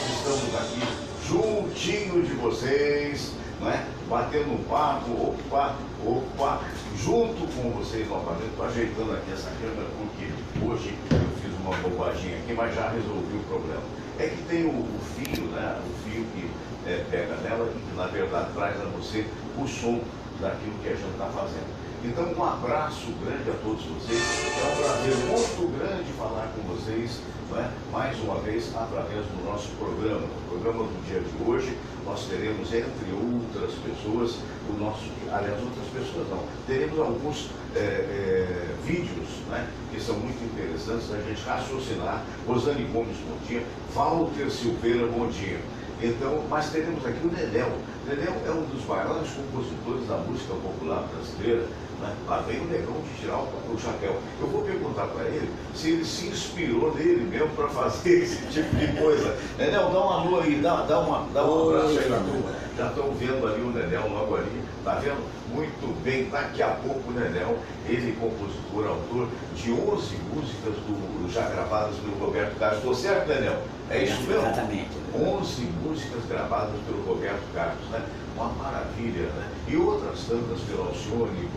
nós estamos aqui juntinho de vocês, não é? Batendo um papo, opa, junto com vocês novamente. Estou ajeitando aqui essa câmera porque hoje eu fiz uma bobaginha aqui, mas já resolvi o problema. É que tem o fio, né? O fio que pega nela e que na verdade traz a você o som daquilo que a gente está fazendo. Então, um abraço grande a todos vocês. É um prazer muito grande falar com vocês, não é? Mais uma vez, através do nosso programa. No programa do dia de hoje, nós teremos, entre outras pessoas, outras pessoas não, teremos alguns vídeos, né, que são muito interessantes da gente raciocinar. Rosane Gomes, bom dia. Walter Silveira, bom dia. Então, mas teremos aqui o Nedel. Nedel é um dos maiores compositores da música popular brasileira. Né? Lá vem o negão de tirar o chapéu. Eu vou perguntar para ele se ele se inspirou nele mesmo para fazer esse tipo de coisa. Nedel, dá um alô aí, dá um abraço aí na turma. Já estão vendo ali o Nedel logo ali, tá vendo? Muito bem, daqui a pouco o Nedel, ele compositor, autor de 11 músicas já gravadas pelo Roberto Carlos. Estou certo, Nedel? É isso mesmo? Exatamente. 11 músicas gravadas pelo Roberto Carlos, né? Uma maravilha, né? E outras tantas pela Alcione,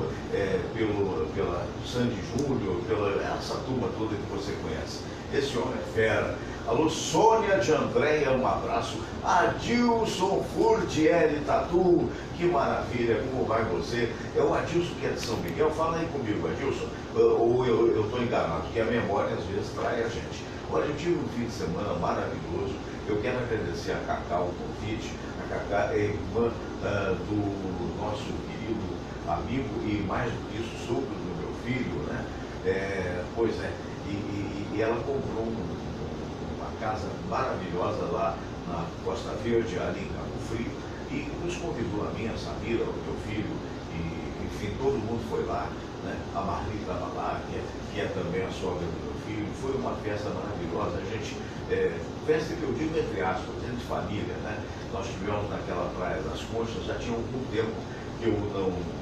pela Sandy Júnior, pela essa turma toda que você conhece. Esse homem é fera. Alô, Sônia de Andréia, um abraço. Adilson Furtieri Tatu, que maravilha, como vai você? É o Adilson que é de São Miguel. Fala aí comigo, Adilson. Ou eu estou enganado, porque a memória às vezes trai a gente. Olha, eu tive um fim de semana maravilhoso. Eu quero agradecer a Cacá o convite. A Cacá é irmã do nosso querido amigo e, mais do que isso, sogro do meu filho, né? Pois é, e ela comprou uma casa maravilhosa lá na Costa Verde, ali em Cabo Frio, e nos convidou a mim, a Samira, o meu filho, e enfim, todo mundo foi lá, né? A Marli estava lá, que é também a sogra do meu filho. Foi uma festa maravilhosa. A gente, festa que eu digo entre aspas, de família, né? Nós tivemos naquela Praia das Conchas, já tinha algum tempo que eu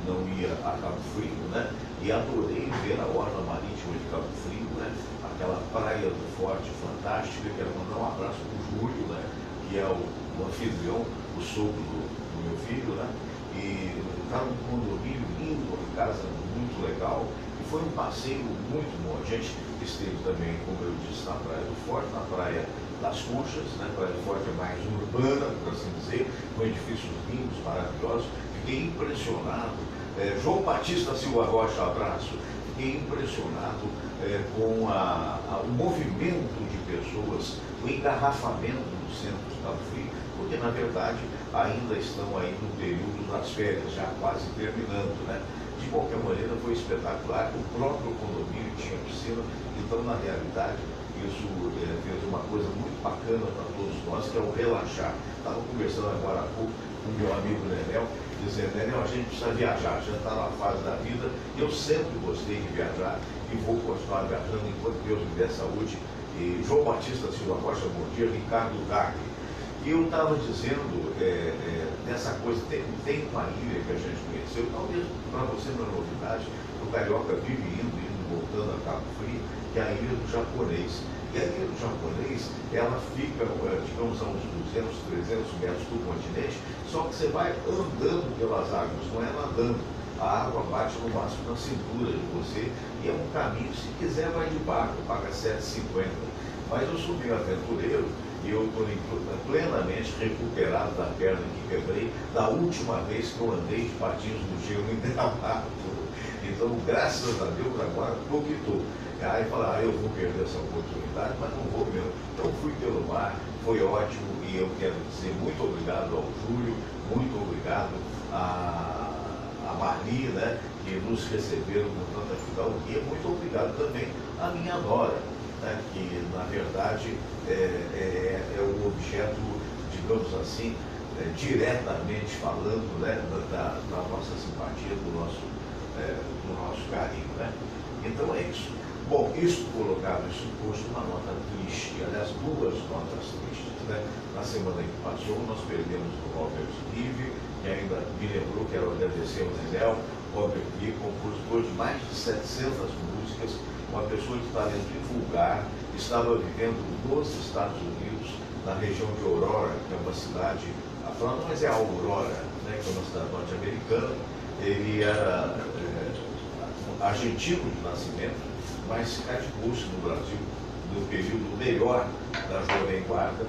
não ia a Cabo Frio, né? E adorei ver a orla marítima de Cabo Frio, né? Aquela praia do Forte fantástica. Quero mandar um abraço para o Júlio, né? Que é o anfitrião, o sogro do meu filho, né? E está num condomínio lindo, uma casa muito legal. E foi um passeio muito bom. A gente esteve também, como eu disse, na Praia do Forte, na Praia das Conchas, né? A Praia do Forte é mais urbana, por assim dizer, com edifícios lindos, maravilhosos. Fiquei impressionado. João Batista Silva Rocha, abraço. Fiquei impressionado com o movimento de pessoas, o engarrafamento do centro de Cabo Frio, porque na verdade ainda estão aí no período das férias, já quase terminando, né? De qualquer maneira foi espetacular. O próprio condomínio tinha piscina, então na realidade isso fez uma coisa muito bacana para todos nós, que é o relaxar. Estava conversando agora há pouco com o meu amigo Nenel, dizendo: Nenel, a gente precisa viajar, a gente está na fase da vida, e eu sempre gostei de viajar e vou continuar viajando enquanto Deus me der saúde. E João Batista Silva Rocha, bom dia. Ricardo Gagli. E eu estava dizendo dessa coisa, tem uma ilha que a gente conheceu, talvez para você não é novidade, o carioca vive indo voltando a Cabo Frio, que é a ilha do Japonês. E a ilha do Japonês, ela fica, digamos, a uns 200, 300 metros do continente, só que você vai andando pelas águas, não é nadando. A água bate no máximo na cintura de você, e é um caminho, se quiser vai de barco, paga R$ 7,50. Mas eu sou meio aventureiro, e eu estou plenamente recuperado da perna que quebrei da última vez que eu andei de patins no gelo em Gramado. Então, graças a Deus, agora estou que estou. Aí falar, eu vou perder essa oportunidade, mas não vou mesmo. Então fui pelo mar, foi ótimo, e eu quero dizer muito obrigado ao Júlio, muito obrigado a Marli, né, que nos receberam com tanta fidalguia. Muito obrigado também à minha nora, né, que na verdade é o objeto, digamos assim, diretamente falando, né, da nossa simpatia, do nosso carinho, né? Então é isso. Bom, isso colocado, isso posto, uma nota triste, aliás, duas notas tristes, né? Na semana que passou, nós perdemos o Robert Lee, que ainda me lembrou, quero agradecer ao Nenel. Robert Lee, compositor de mais de 700 músicas, uma pessoa de talento invulgar, estava vivendo nos Estados Unidos, na região de Aurora, que é uma cidade, falando, mas é Aurora, né, que é uma cidade norte-americana. Ele era argentino de nascimento, mas radicou-se no Brasil no período melhor da Jovem Guarda,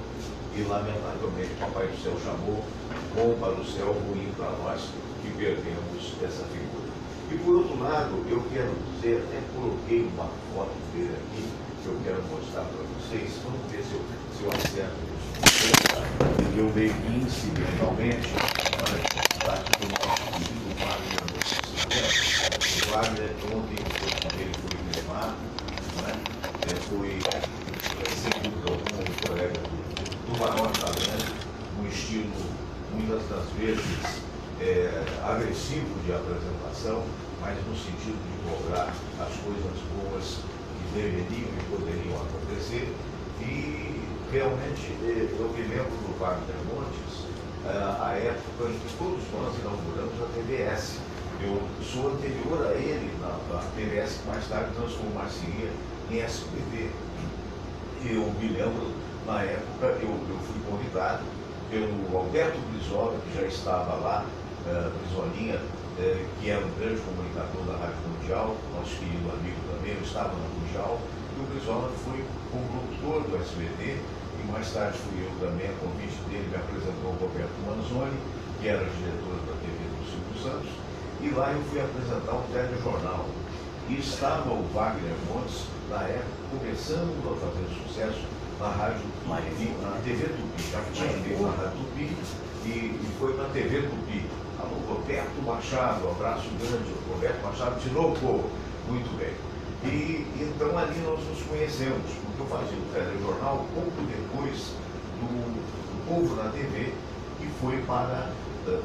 e lamentavelmente o Papai do Céu chamou bom para o céu, ruim para nós, que perdemos essa figura. E por outro lado, eu quero dizer, até coloquei uma foto dele aqui, que eu quero mostrar para vocês. Vamos ver se eu acerto isso. Eu meio que incidentalmente, está aqui o nosso querido Wagner. O Wagner, ontem, ele foi cremado, né? Foi, sem dúvida alguma, um colega do maior talento, um estilo, muitas das vezes, agressivo de apresentação, mas no sentido de cobrar as coisas boas que deveriam e poderiam acontecer. E realmente eu me lembro do Wagner Montes, a época em que todos nós inauguramos a TVS. Eu sou anterior a ele, na TVS, que mais tarde transformar-se-ia em SBT. Eu me lembro, na época, eu fui convidado pelo Alberto Brizola, que já estava lá, Brizolinha, que era um grande comunicador da Rádio Mundial, nosso querido amigo também, eu estava na Mundial, e o Brizola foi condutor do SBT, e mais tarde fui eu também, a convite dele, me apresentou o Roberto Manzoni, que era diretor da TV do Silvio Santos, e lá eu fui apresentar um telejornal. E estava o Wagner Montes, na época, começando a fazer sucesso na Rádio Tupi, na TV Tupi, já tinha feito na Rádio Tupi, e foi na TV Tupi. Alô, Roberto Machado, abraço grande, Roberto Machado de novo, muito bem. E então ali nós nos conhecemos, porque eu fazia o telejornal pouco depois do Povo na TV, que foi para,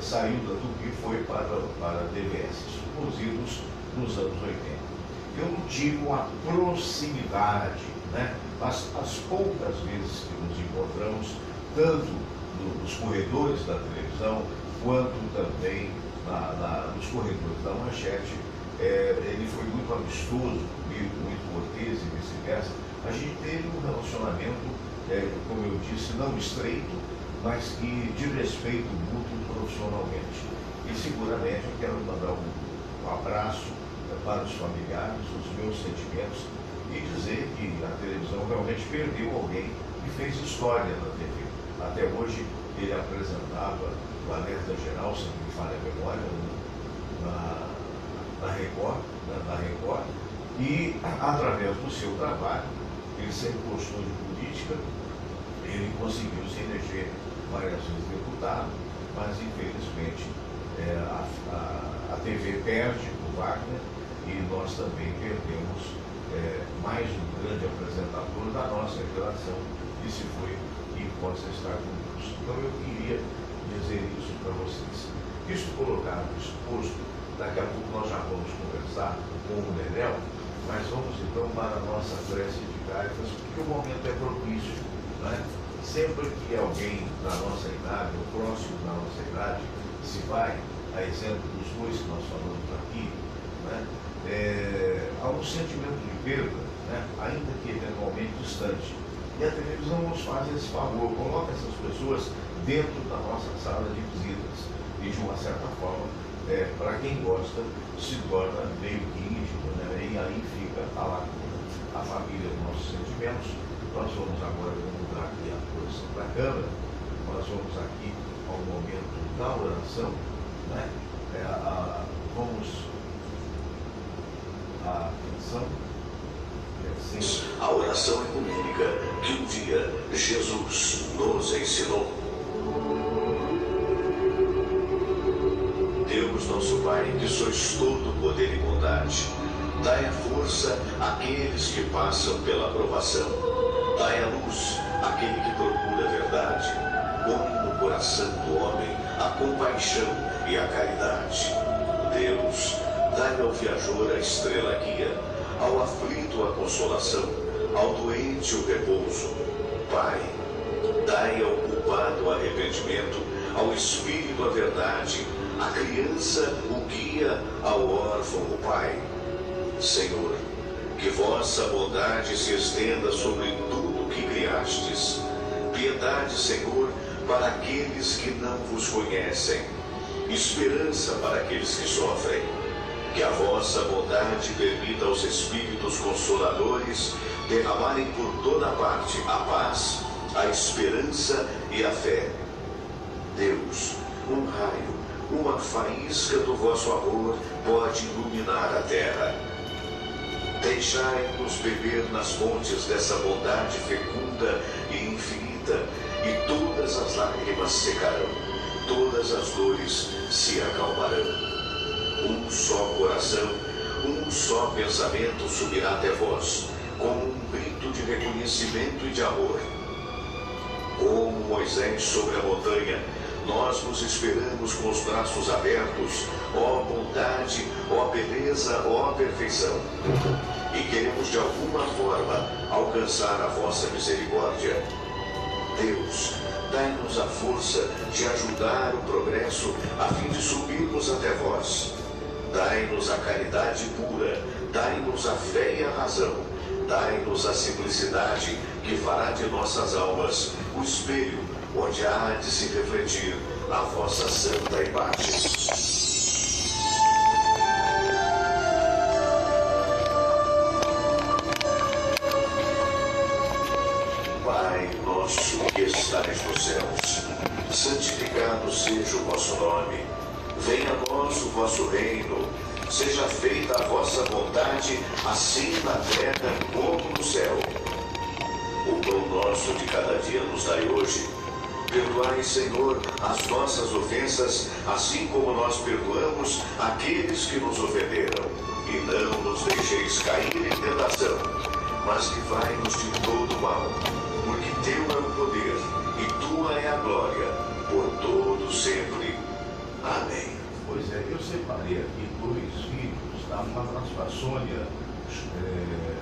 saiu da Tupi, foi para a TVS, produzidos nos anos 80. Eu não digo a proximidade, né? Mas as poucas vezes que nos encontramos, tanto nos corredores da televisão, quanto também nos corredores da Manchete, ele foi muito amistoso comigo, muito cortês e vice-versa. A gente teve um relacionamento, como eu disse, não estreito, mas que de respeito mútuo profissionalmente. E seguramente eu quero mandar um abraço para os familiares, os meus sentimentos, e dizer que a televisão realmente perdeu alguém que fez história na TV. Até hoje ele apresentava o Alerta Geral, se não me falha a memória, na Record, e através do seu trabalho, ele sempre gostou de política, ele conseguiu se eleger várias vezes deputado, mas infelizmente a TV perde o Wagner, e nós também perdemos mais um grande apresentador da nossa geração, que se foi e possa estar conosco. Então eu queria dizer isso para vocês. Isso colocado, exposto, daqui a pouco nós já vamos conversar com o Nenel, mas vamos então para a nossa prece de Cáritas, porque o momento é propício, né? Sempre que alguém da nossa idade, ou próximo da nossa idade, se vai, a exemplo dos dois que nós falamos aqui, né? Há um sentimento de perda, né? Ainda que eventualmente distante. E a televisão nos faz esse favor, coloca essas pessoas dentro da nossa sala de visitas. E de uma certa forma, para quem gosta, se torna meio que íntimo, né? E aí fica a lacuna. A família dos nossos sentimentos. Nós vamos agora mudar aqui a posição da câmera, nós vamos aqui ao momento da oração, né? Atenção. A oração ecumênica que um dia Jesus nos ensinou. Deus nosso Pai, que sois todo poder e bondade, dai a força àqueles que passam pela provação. Dai a luz àquele que procura a verdade. Põe no coração do homem a compaixão e a caridade. Deus, dai ao viajor a estrela guia, ao aflito a consolação, ao doente o repouso. Pai, dai ao culpado o arrependimento, ao espírito a verdade, à criança o guia, ao órfão o Pai. Senhor, que vossa bondade se estenda sobre tudo o que criastes. piedade, Senhor, para aqueles que não vos conhecem, esperança para aqueles que sofrem. Que a vossa bondade permita aos Espíritos Consoladores derramarem por toda parte a paz, a esperança e a fé. Deus, um raio, uma faísca do vosso amor pode iluminar a terra. Deixai-nos beber nas fontes dessa bondade fecunda e infinita, e todas as lágrimas secarão, todas as dores se acalmarão. Um só coração, um só pensamento subirá até vós, com um grito de reconhecimento e de amor. Como Moisés sobre a montanha, nós nos esperamos com os braços abertos, ó bondade, ó beleza, ó perfeição. E queremos de alguma forma alcançar a vossa misericórdia. Deus, dai-nos a força de ajudar o progresso a fim de subirmos até vós. Dai-nos a caridade pura, dai-nos a fé e a razão, dai-nos a simplicidade que fará de nossas almas o espelho onde há de se refletir a vossa santa imagem. Pai nosso que estais nos céus, santificado seja o vosso nome. Venha a nós o vosso reino, seja feita a vossa vontade, assim na terra como no céu. O pão nosso de cada dia nos dai hoje. Perdoai, Senhor, as nossas ofensas, assim como nós perdoamos aqueles que nos ofenderam. E não nos deixeis cair em tentação, mas livrai-nos de todo mal, porque teu é o poder, e tua é a glória, por todo sempre. Amém. Pois é, eu separei aqui 2 vídeos, tá? Uma para a Sônia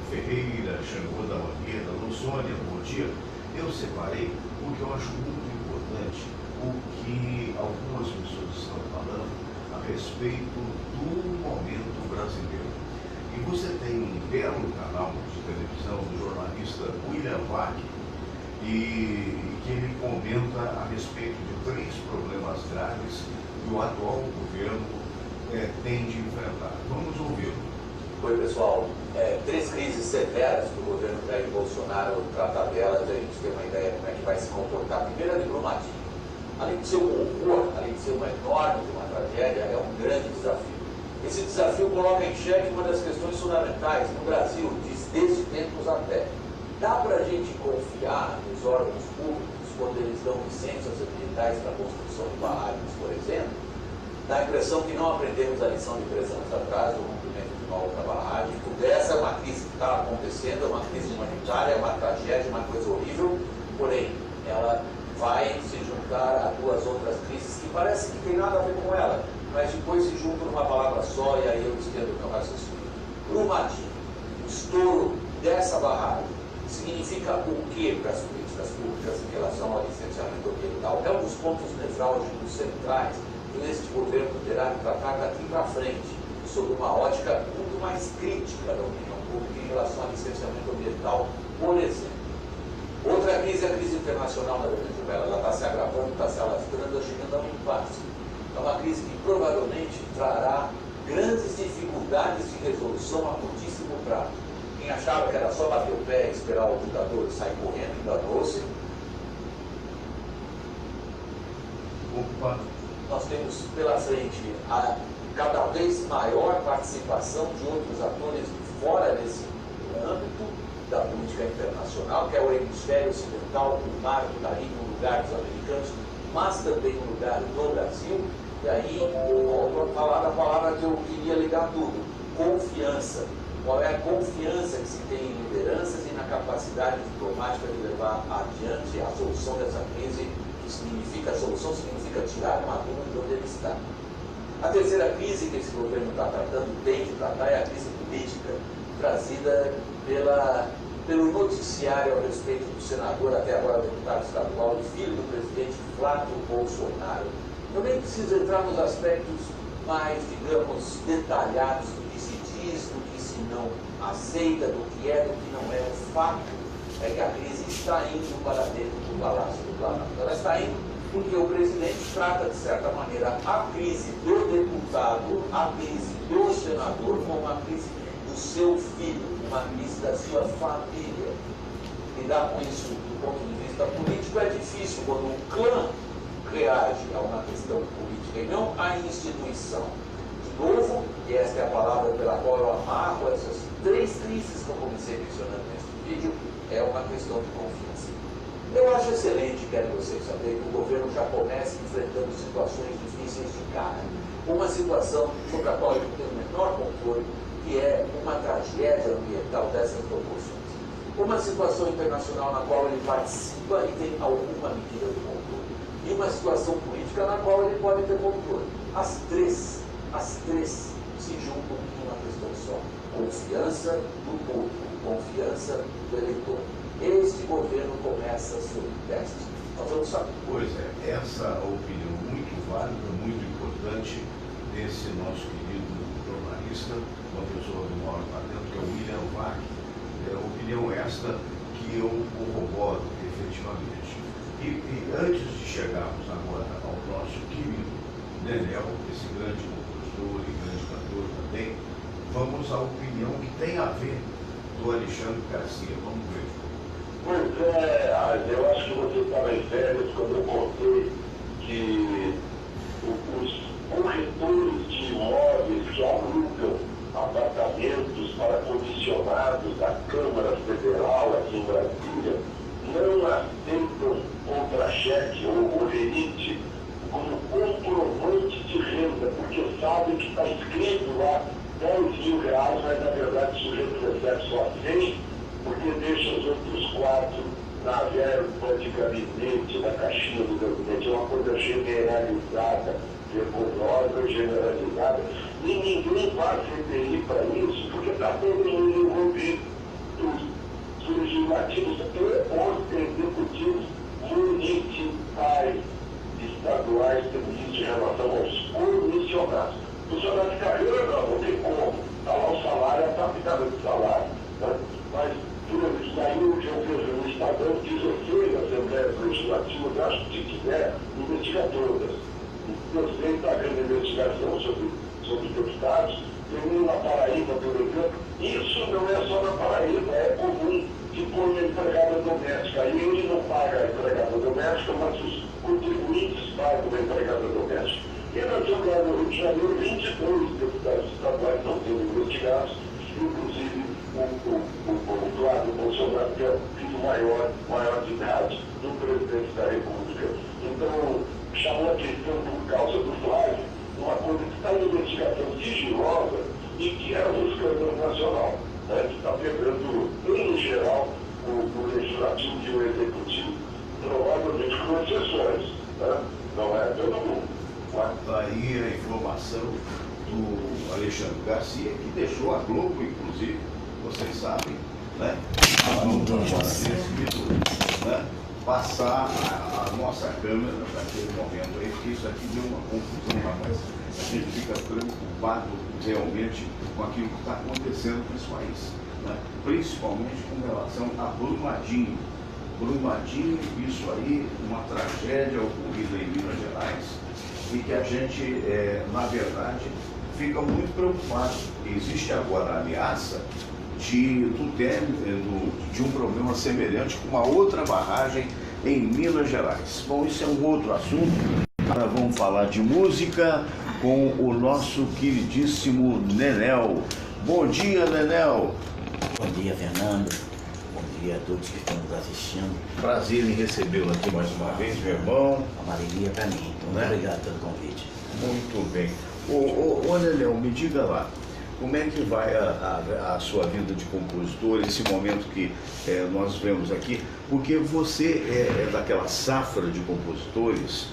Ferreira, Xangô da Mangueira, Sônia, bom dia. Eu separei porque eu acho muito importante o que algumas pessoas estão falando a respeito do momento brasileiro. E você tem um belo canal de televisão do jornalista William Vac, e que ele comenta a respeito de 3 problemas graves que o atual governo tem de enfrentar. Vamos ouvi-lo. Oi, pessoal. 3 crises severas que o governo Jair Bolsonaro trata delas, a gente tem uma ideia de como é que vai se comportar. Primeiro, a diplomacia. Além de ser um horror, além de ser uma enorme, uma tragédia, é um grande desafio. Esse desafio coloca em xeque uma das questões fundamentais no Brasil, desde tempos até. Dá para a gente confiar nos órgãos públicos quando eles dão licenças ambientais para a construção de barragens, por exemplo? Dá a impressão que não aprendemos a lição de 3 anos atrás, do rompimento de uma outra barragem. Tudo essa é uma crise que está acontecendo, é uma crise humanitária, é uma tragédia, uma coisa horrível, porém, ela vai se juntar a 2 outras crises que parece que tem nada a ver com ela, mas depois se juntam numa palavra só, e aí eu estendo o meu raciocínio. Brumadinho, o estouro dessa barragem, significa o que para as políticas públicas em relação ao licenciamento ambiental? É um dos pontos nevrálgicos centrais que este governo terá que tratar daqui para frente, sob uma ótica muito mais crítica da opinião pública em relação ao licenciamento ambiental, por exemplo. Outra crise é a crise internacional da Venezuela. Ela está se agravando, está se alastrando, chegando a um impasse. É uma crise que provavelmente trará grandes dificuldades de resolução a curtíssimo prazo. Quem achava que era só bater o pé e esperar o ditador sair correndo, enganou-se. Nós temos pela frente a cada vez maior participação de outros atores de fora desse âmbito da política internacional, que é o hemisfério ocidental, o mar do Caribe, o lugar dos americanos, mas também o lugar do Brasil. E aí, volto a falar da palavra que eu queria ligar tudo: confiança. Qual é a confiança que se tem em lideranças e na capacidade diplomática de levar adiante a solução dessa crise, que significa, a solução significa tirar Maduro de onde ele está. A terceira crise que esse governo está tratando, tem de tratar, é a crise política, trazida pelo noticiário a respeito do senador, até agora deputado estadual, e filho do presidente Flávio Bolsonaro. Eu nem preciso entrar nos aspectos mais, digamos, detalhados do que se diz, do que se não aceita, do que é, do que não é. O fato é que a crise está indo para dentro do Palácio do Planalto. Ela está indo porque o presidente trata, de certa maneira, a crise do deputado, a crise do senador, como uma crise do seu filho, uma crise da sua família. Lidar com isso do ponto de vista político é difícil quando um clã reage a uma questão política e não a instituição. De novo, e esta é a palavra pela qual eu amarro essas três crises que eu comecei mencionando neste vídeo, é uma questão de confiança. Eu acho excelente, quero vocês saberem, que o governo já comece enfrentando situações difíceis de cara. Uma situação sobre a qual ele não tem o menor controle, que é uma tragédia ambiental dessas proporções. Uma situação internacional na qual ele participa e tem alguma medida de controle. E uma situação política na qual ele pode ter controle. As três se juntam em uma questão só. Confiança do povo, confiança do eleitor. Este governo começa sob teste. Nós vamos saber. Pois é, essa opinião muito válida, muito importante desse nosso querido jornalista, uma pessoa do maior talento, que é o William Vac. Opinião esta que eu corroboro efetivamente. E antes de chegarmos agora ao nosso querido Nenel, esse grande compositor e grande cantor também, vamos à opinião que tem a ver do Alexandre Garcia. Vamos ver. Pois é, eu acho que você estava em férias quando eu contei que os corretores de imóveis que alugam apartamentos para comissionados da Câmara Federal aqui em Brasília não aceitam contra-cheque ou overite como comprovante de renda, porque sabem que está escrito lá R$10.000, mas na verdade o sujeito recebe só 100, porque deixa os outros 4 na verba de gabinete, na caixinha do gabinete. É uma coisa generalizada, vergonhosa, generalizada. E ninguém faz CPI para isso, porque está todo mundo envolvido. Os legislativos e os executivos municipais, estaduais, têm de relação aos comissionados. Funcionário de carreira não tem como. Está lá o salário, a captada do salário. Né? Mas, por exemplo, saiu que eu vejo no Estadão 16 Assembleias Legislativas, acho que se quiser, investiga todas. Eu sei que está havendo investigação sobre deputados, tem na Paraíba, por exemplo. Isso não é só na Paraíba, é comum que põe a empregada doméstica. Aí ele não paga a empregada doméstica, mas os contribuintes pagam a empregada doméstica. E na Assembleia do Rio de Janeiro, 22 deputados estaduais estão sendo investigados, inclusive o Flávio Bolsonaro, que é o filho maior de idade do presidente da República. Então, chamou a atenção por causa do Flávio, uma coisa que está em investigação sigilosa e que é um escândalo nacional, né, que está pegando, em geral, o legislativo e o executivo, provavelmente com exceções, né? Não é todo mundo. Está aí a informação do Alexandre Garcia, que deixou a Globo, inclusive, vocês sabem, né? Né? Passar a nossa câmera naquele momento aí, porque isso aqui deu uma confusão, mas a gente fica preocupado realmente com aquilo que está acontecendo nesse país, né? Principalmente com relação a Brumadinho. Brumadinho, isso aí, uma tragédia ocorrida em Minas Gerais, e que a gente, na verdade, fica muito preocupado. Existe agora a ameaça de um problema semelhante com uma outra barragem em Minas Gerais. Bom, isso é um outro assunto. Agora vamos falar de música com o nosso queridíssimo Nenel. Bom dia, Nenel. Bom dia, Fernando. Bom dia a todos que estão nos assistindo. Prazer em recebê-lo aqui mais uma vez, meu irmão. Uma alegria para mim. Muito obrigado pelo convite. Muito bem. Ô Nenel, me diga lá, como é que vai a sua vida de compositor, esse momento que nós vemos aqui? Porque você é daquela safra de compositores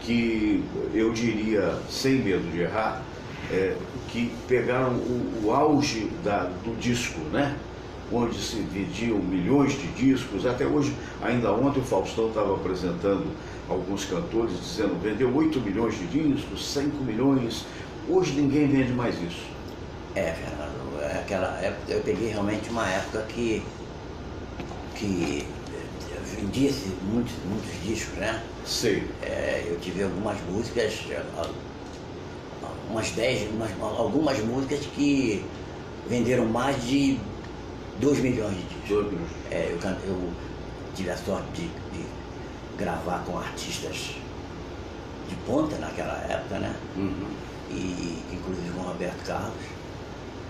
que, eu diria, sem medo de errar, que pegaram o auge do disco, né? Onde se vendiam milhões de discos. Até hoje, ainda ontem o Faustão estava apresentando alguns cantores dizendo vendeu 8 milhões de discos, 5 milhões. Hoje ninguém vende mais isso. Fernando, aquela época, eu peguei realmente uma época que que vendia-se muitos discos, né? Sei. Eu tive algumas músicas, algumas músicas que venderam mais de 2 milhões de discos. Eu tive a sorte de gravar com artistas de ponta naquela época, né? Uhum. E inclusive com o Roberto Carlos.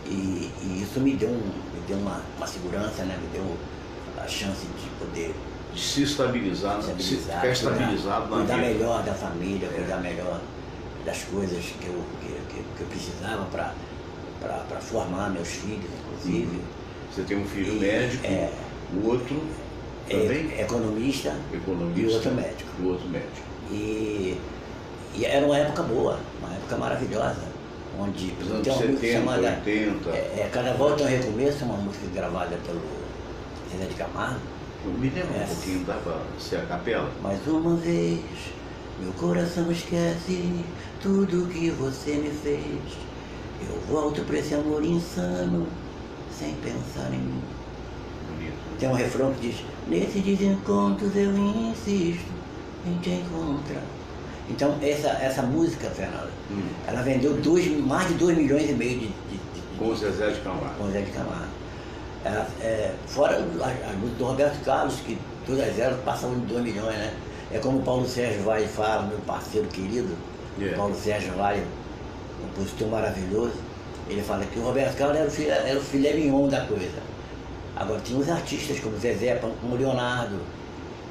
E isso me deu uma segurança, né? Me deu a chance de poder De se estabilizar, ficar estabilizado na cuidar vida. melhor da família, cuidar melhor das coisas que eu precisava para formar meus filhos, inclusive. Você tem um filho médico, o outro também Economista e o outro médico. O outro médico. E era uma época boa, uma época maravilhosa, onde Os anos tem uma música 70, chamada 80. Cada Volta é um Recomeço, uma música gravada pelo Zezé de Camargo. Me lembra um pouquinho, dava ser a capela. Mais uma vez, meu coração esquece tudo que você me fez. Eu volto pra esse amor insano, sem pensar em mim. Bonito. Tem um refrão que diz: nesse desencontros eu insisto em te encontrar. Então essa música, Fernanda, ela vendeu mais de 2 milhões e meio de Com o Zezé de Camargo. com o Zé de Camargo. Fora as músicas do Roberto Carlos, que todas elas passavam de 2 milhões, né? É como o Paulo Sérgio Vale fala, meu parceiro querido, Paulo Sérgio Vale, um compositor maravilhoso. Ele fala que o Roberto Carlos era o filé mignon da coisa. Agora tinha os artistas como Zezé, como o Leonardo,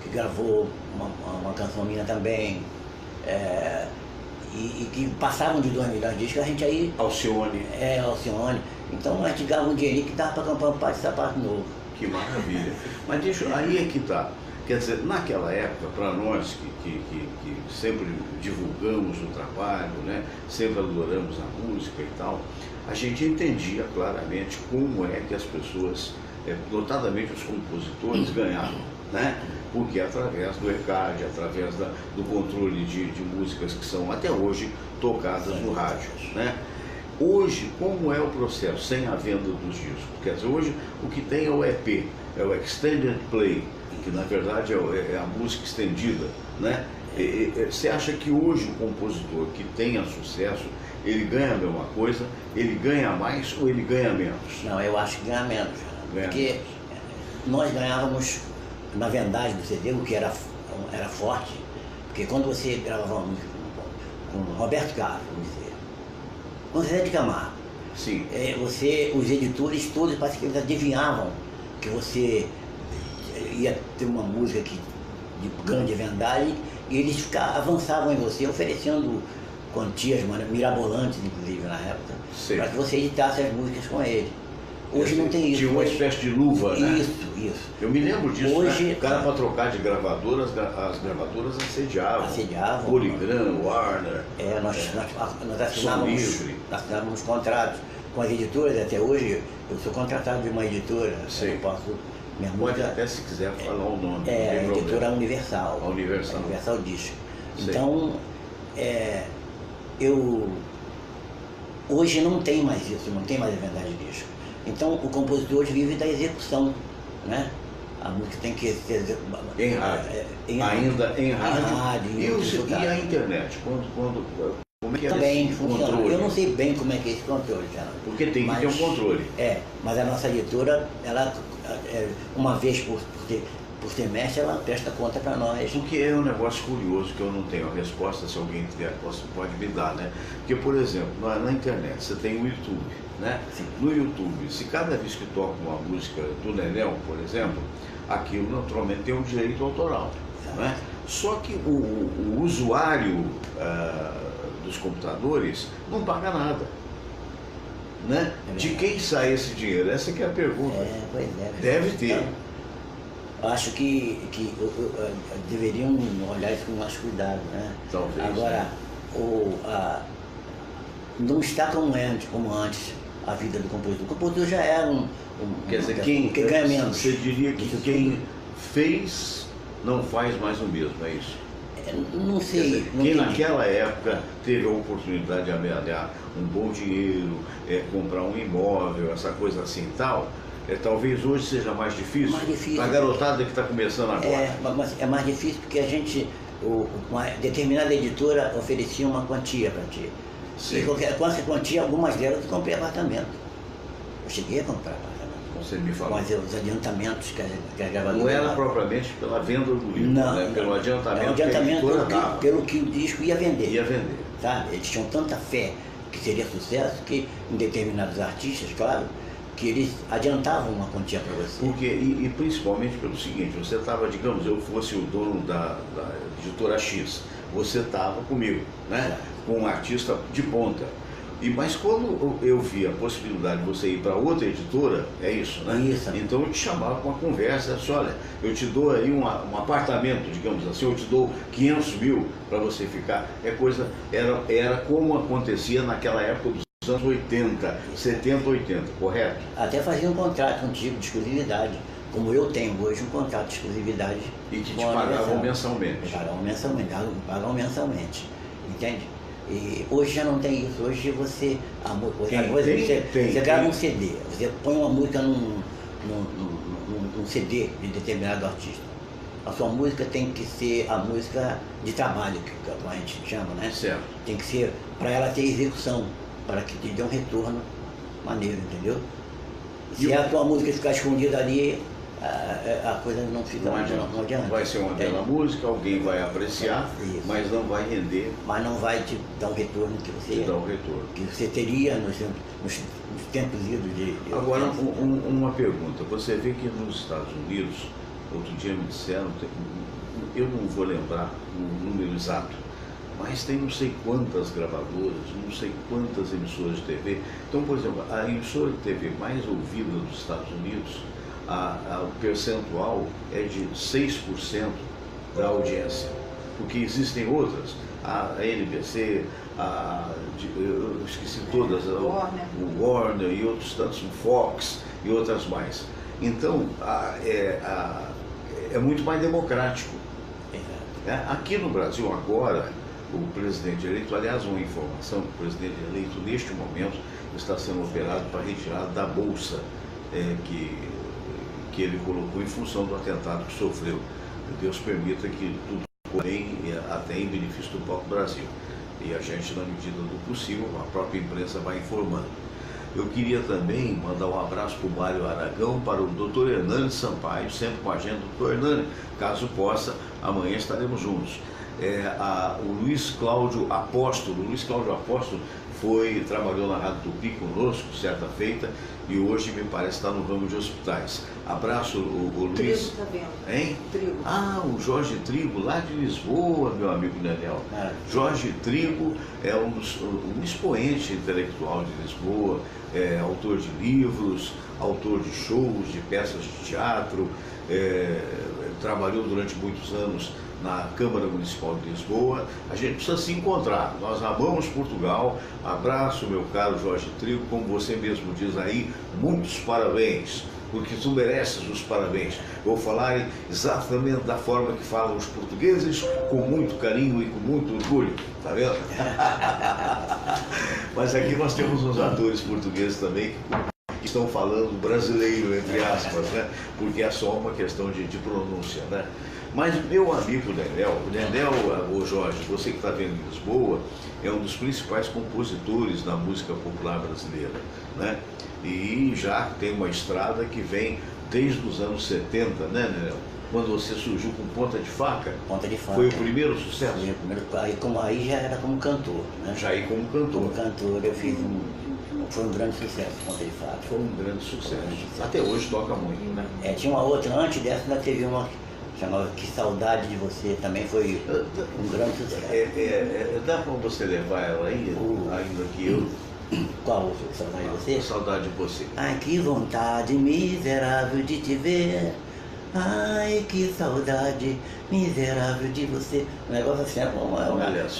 que gravou uma canção minha também, e que passavam de 2 milhões de discos, a gente aí... Alcione. Alcione. Então a gente ganhava um dinheirinho que dava para comprar um par de sapato novo. Que maravilha. Mas aí é que tá. Quer dizer, naquela época, para nós que sempre divulgamos o trabalho, né? Sempre adoramos a música e tal, a gente entendia claramente como é que as pessoas, notadamente os compositores, ganhavam, né? Porque através do ECAD, através do controle de músicas que são até hoje tocadas no rádio, né? Hoje, como é o processo sem a venda dos discos? Quer dizer, hoje o que tem é o EP, é o Extended Play, que na verdade é a música estendida, né? Você acha que hoje o compositor que tenha sucesso, ele ganha a mesma coisa, ele ganha mais ou ele ganha menos? Não, eu acho que ganha menos. Porque nós ganhávamos na vendagem do CD, o que era forte, porque quando você gravava uma música com Roberto Carlos, vamos dizer, com Zezé de Camargo, sim. Os editores todos parece que eles adivinhavam que você ia ter uma música de grande vendagem, e eles avançavam em você, oferecendo quantias mirabolantes, inclusive na época, para que você editasse as músicas com eles. Hoje não tem isso. Tinha uma espécie de luva, né? Isso. Eu me lembro disso, hoje, né? O cara, para trocar de gravadoras, as gravadoras assediavam. Polygram, Warner. Nós assinávamos contratos com as editoras. Até hoje eu sou contratado de uma editora. Sim. Eu posso... Pode até, se quiser, falar o nome. A editora Universal. A Universal. Universal Disco. Sim. Então, hoje não tem mais isso, não tem mais a vendagem de disco. Então o compositor hoje vive da execução, né? A música tem que ser em rádio. Ainda em rádio. E a internet? Como é que também esse funciona. controle? Eu não sei bem como é que é esse controle, Fernando. Porque tem que ter um controle. Mas a nossa editora, ela uma vez por semestre, ela presta conta para nós. Porque é um negócio curioso que eu não tenho a resposta, se alguém tiver, pode me dar, né? Porque, por exemplo, na internet você tem o YouTube, né? Sim. No YouTube, se cada vez que toca uma música do Nenel, por exemplo, aquilo naturalmente tem um direito autoral, né? Só que o usuário dos computadores não paga nada, né? De quem sai esse dinheiro? Essa que é a pergunta. Pois é. Deve ter. Eu acho que deveriam olhar isso com mais cuidado, né? Talvez. Agora, não está como antes a vida do compositor. O compositor já era quer dizer, quem ganha menos. Você diria que quem fez não faz mais o mesmo, é isso? Não sei. Dizer, quem naquela época teve a oportunidade de amealhar um bom dinheiro, comprar um imóvel, essa coisa assim e tal, Talvez hoje seja mais difícil. Mais difícil. A garotada que está começando agora. Mas é mais difícil porque a gente, uma determinada editora oferecia uma quantia para ti. Sim. E com essa quantia, algumas delas eu comprei apartamento. Eu cheguei a comprar apartamento. Você me falou. Mas os adiantamentos que a gravadora Não era dava. propriamente pela venda do livro, Não, né? Pelo adiantamento, é um adiantamento dava. pelo que o disco ia vender. Ia vender. Sabe? Eles tinham tanta fé que seria sucesso que em determinados artistas, claro, que eles adiantavam uma quantia para você. Porque, e principalmente pelo seguinte, você estava, digamos, eu fosse o dono da editora X, você estava comigo, né? Com um artista de ponta. Mas quando eu vi a possibilidade de você ir para outra editora, é isso, né? Isso. Então eu te chamava para uma conversa, assim, olha, eu te dou aí um apartamento, digamos assim, eu te dou 500 mil para você ficar. Era como acontecia naquela época dos anos 80, 70, 80, correto? Até fazia um contrato contigo de exclusividade, como eu tenho hoje um contrato de exclusividade. E que te com a pagavam Universal. mensalmente. Pagam mensalmente, entende? E hoje já não tem isso, hoje você grava um CD, você põe uma música num CD de determinado artista. A sua música tem que ser a música de trabalho, que a gente chama, né? Certo. Tem que ser para ela ter execução, para que te dê um retorno maneiro, entendeu? Se a tua música ficar escondida ali, a coisa não fica, não adianta. Vai ser uma bela música, alguém vai apreciar, Isso. mas não vai render. Mas não vai te dar um retorno que você teria nos tempos idos de Agora, uma pergunta. Você vê que nos Estados Unidos, outro dia me disseram, eu não vou lembrar o número exato, mas tem não sei quantas gravadoras, não sei quantas emissoras de TV. Então, por exemplo, a emissora de TV mais ouvida dos Estados Unidos, o percentual é de 6% da audiência, porque existem outras, a NBC, eu esqueci todas, o Warner e outros tantos, o Fox e outras mais. Então, é muito mais democrático. Aqui no Brasil agora, o presidente eleito, aliás, uma informação, o presidente eleito neste momento está sendo operado para retirada da bolsa que ele colocou em função do atentado que sofreu. Deus permita que tudo corra bem, até em benefício do próprio Brasil. E a gente, na medida do possível, a própria imprensa vai informando. Eu queria também mandar um abraço para o Mário Aragão, para o Dr. Hernani Sampaio, sempre com a agenda do Dr. Hernani. Caso possa, amanhã estaremos juntos. O Luiz Cláudio Apóstolo. Trabalhou na Rádio Tupi conosco, certa feita, e hoje me parece estar no ramo de hospitais. Abraço, o Luiz. Trigo, tá vendo? Hein? Trigo. O Jorge Trigo, lá de Lisboa, meu amigo Daniel. Jorge Trigo é um expoente intelectual de Lisboa, autor de livros, autor de shows, de peças de teatro, trabalhou durante muitos anos na Câmara Municipal de Lisboa. A gente precisa se encontrar. Nós amamos Portugal. Abraço, meu caro Jorge Trigo, como você mesmo diz aí, muitos parabéns, porque tu mereces os parabéns. Vou falar exatamente da forma que falam os portugueses, com muito carinho e com muito orgulho, tá vendo? Mas aqui nós temos uns atores portugueses também que estão falando brasileiro, entre aspas, né? Porque é só uma questão de pronúncia, né? Mas meu amigo Daniel, ô Jorge, você que está vendo em Lisboa, é um dos principais compositores da música popular brasileira, né? E já tem uma estrada que vem desde os anos 70, né, Daniel? Quando você surgiu com Ponta de Faca. Ponta de Faca. Foi o primeiro sucesso? Aí já era como cantor, né? Já aí como cantor. Como cantor, eu fiz foi um grande sucesso, Ponta de Faca. Foi um grande sucesso. Até hoje toca muito, né? Tinha uma outra, antes dessa ainda teve uma chamava Que Saudade de Você, também foi um grande sucesso. Dá para você levar ela aí, ainda que eu... Qual? Saudade de Você? Saudade de Você. Ai, que vontade miserável de te ver. Ai, que saudade miserável de você. Um negócio assim,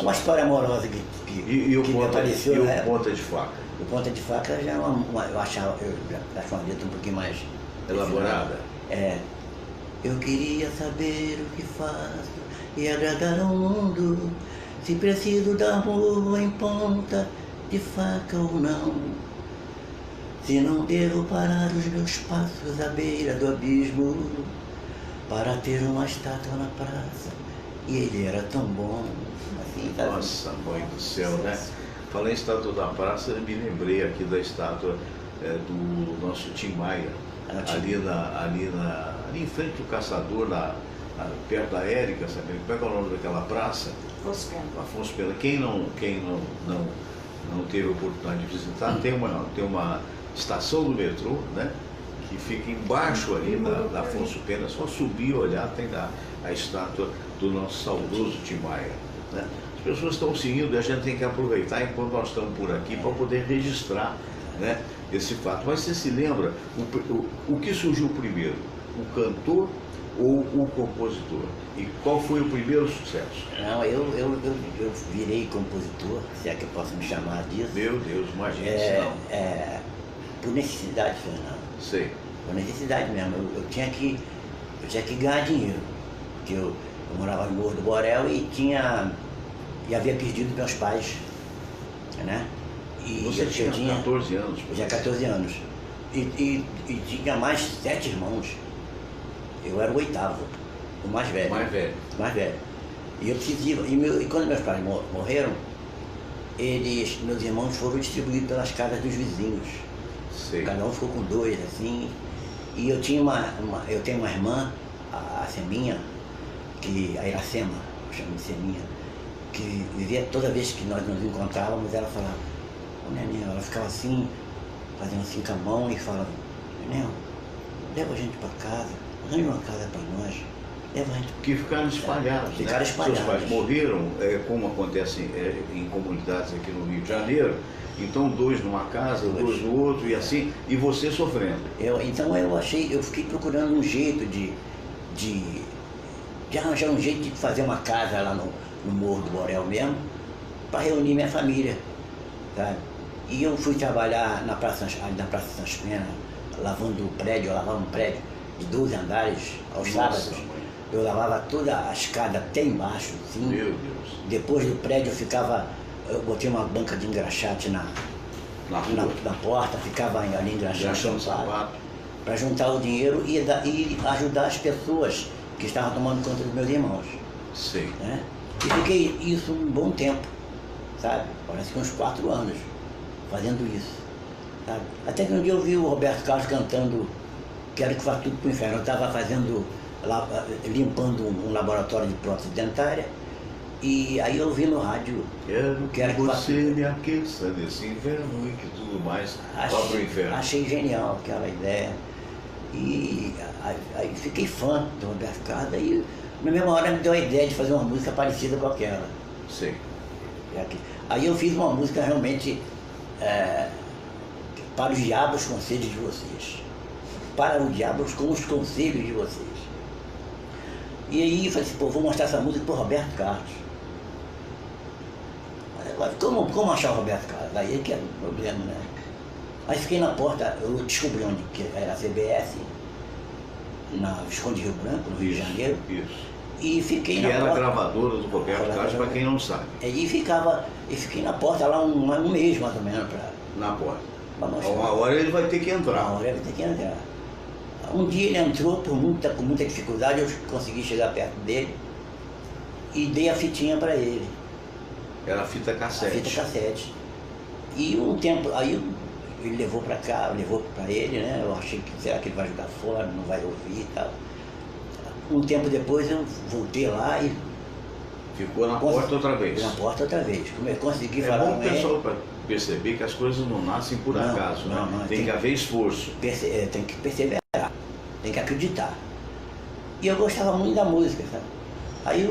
uma história amorosa que me apareceu. E o Ponta de Faca? O Ponta de Faca já eu achava uma letra um pouquinho mais elaborada. Eu queria saber o que faço e agradar ao mundo, se preciso dar amor em ponta de faca ou não. Se não devo parar os meus passos à beira do abismo para ter uma estátua na praça, e ele era tão bom. Assim, tá? Nossa, mãe do céu, né? Falei em estátua da praça, eu me lembrei aqui da estátua do nosso Tim Maia, ali em frente do Caçador, perto da Érica, sabe? Como é que é o nome daquela praça? Afonso Pena. Quem não teve a oportunidade de visitar, tem uma estação do metrô, né? Que fica embaixo ali da Afonso Pena, só subir e olhar, tem a estátua do nosso saudoso Tim Maia, né? As pessoas estão seguindo e a gente tem que aproveitar enquanto nós estamos por aqui para poder registrar, né, esse fato. Mas você se lembra o que surgiu primeiro, o cantor ou o compositor? E qual foi o primeiro sucesso? Não, eu virei compositor, se é que eu posso me chamar disso. Meu Deus, imagina por necessidade, Fernando. Sei. Por necessidade mesmo. Eu tinha que ganhar dinheiro. Porque eu morava no Morro do Borel e havia perdido meus pais, né? E você tinha 14 anos? Eu tinha 14 anos. E tinha mais 7 irmãos. Eu era o 8º, o mais velho. Mais velho. E eu precisava. E quando meus pais morreram, meus irmãos foram distribuídos pelas casas dos vizinhos. Sei. Cada um ficou com 2, assim. E eu tenho uma irmã, a Seminha, a Iracema, eu chamo de Seminha, que vivia toda vez que nós nos encontrávamos, ela falava, ô Neném, ela ficava assim, fazendo assim com a mão e falava, Neném, leva a gente para casa, arranja uma casa para nós, leva a gente. Que ficaram espalhados, né? Ficaram espalhados. Seus pais morreram, como acontece em comunidades aqui no Rio de Janeiro, então 2 numa casa, 2 no outro e assim, e você sofrendo. Então eu fiquei procurando um jeito de arranjar um jeito de fazer uma casa lá no Morro do Borel mesmo, para reunir minha família, sabe? E eu fui trabalhar na Praça Santos Pena, lavando o prédio, eu lavava um prédio de 12 andares aos sábados. Eu lavava toda a escada até embaixo, assim. Meu Deus. Depois do prédio eu botei uma banca de engraxate na porta, ficava ali engraxando sapato, para juntar o dinheiro e ajudar as pessoas que estavam tomando conta dos meus irmãos. Sim. Né? E fiquei isso um bom tempo, sabe? Parece que uns 4 anos fazendo isso, sabe? Até que um dia eu vi o Roberto Carlos cantando Quero que vá tudo pro inferno. Eu estava limpando um laboratório de prótese dentária e aí eu vi no rádio Quero que você me aqueça nesse inverno e que tudo mais vá pro inferno. Achei genial aquela ideia. E aí fiquei fã do Roberto Carlos, e na mesma hora me deu a ideia de fazer uma música parecida com aquela. Sim. Aí eu fiz uma música realmente para os diabos conselhos de vocês. Para os diabos com os conselhos de vocês. E aí eu falei assim, vou mostrar essa música pro Roberto Carlos. Como achar o Roberto Carlos? Aí que era o problema, né? Aí fiquei na porta, eu descobri onde que era a CBS, na Visconde Rio Branco, no Rio de Janeiro. Isso. E fiquei na porta. porta. Que era a gravadora do Roberto Carlos, para quem não sabe. E fiquei na porta lá um mês mais ou menos. Na porta. Uma hora ele vai ter que entrar. Uma hora ele vai ter que entrar. Um dia ele entrou com muita dificuldade, eu consegui chegar perto dele e dei a fitinha para ele. Era a fita cassete. A fita cassete. E um tempo, aí ele levou para cá, levou para ele, né? Eu achei que será que ele vai jogar fora, não vai ouvir e tal. Um tempo depois eu voltei lá e... Ficou na porta outra vez. Na porta outra vez. Como eu consegui falar com ele... É bom o pessoal para perceber que as coisas não nascem por acaso, né? Tem que haver esforço. Tem que perseverar, tem que acreditar. E eu gostava muito da música, sabe? Aí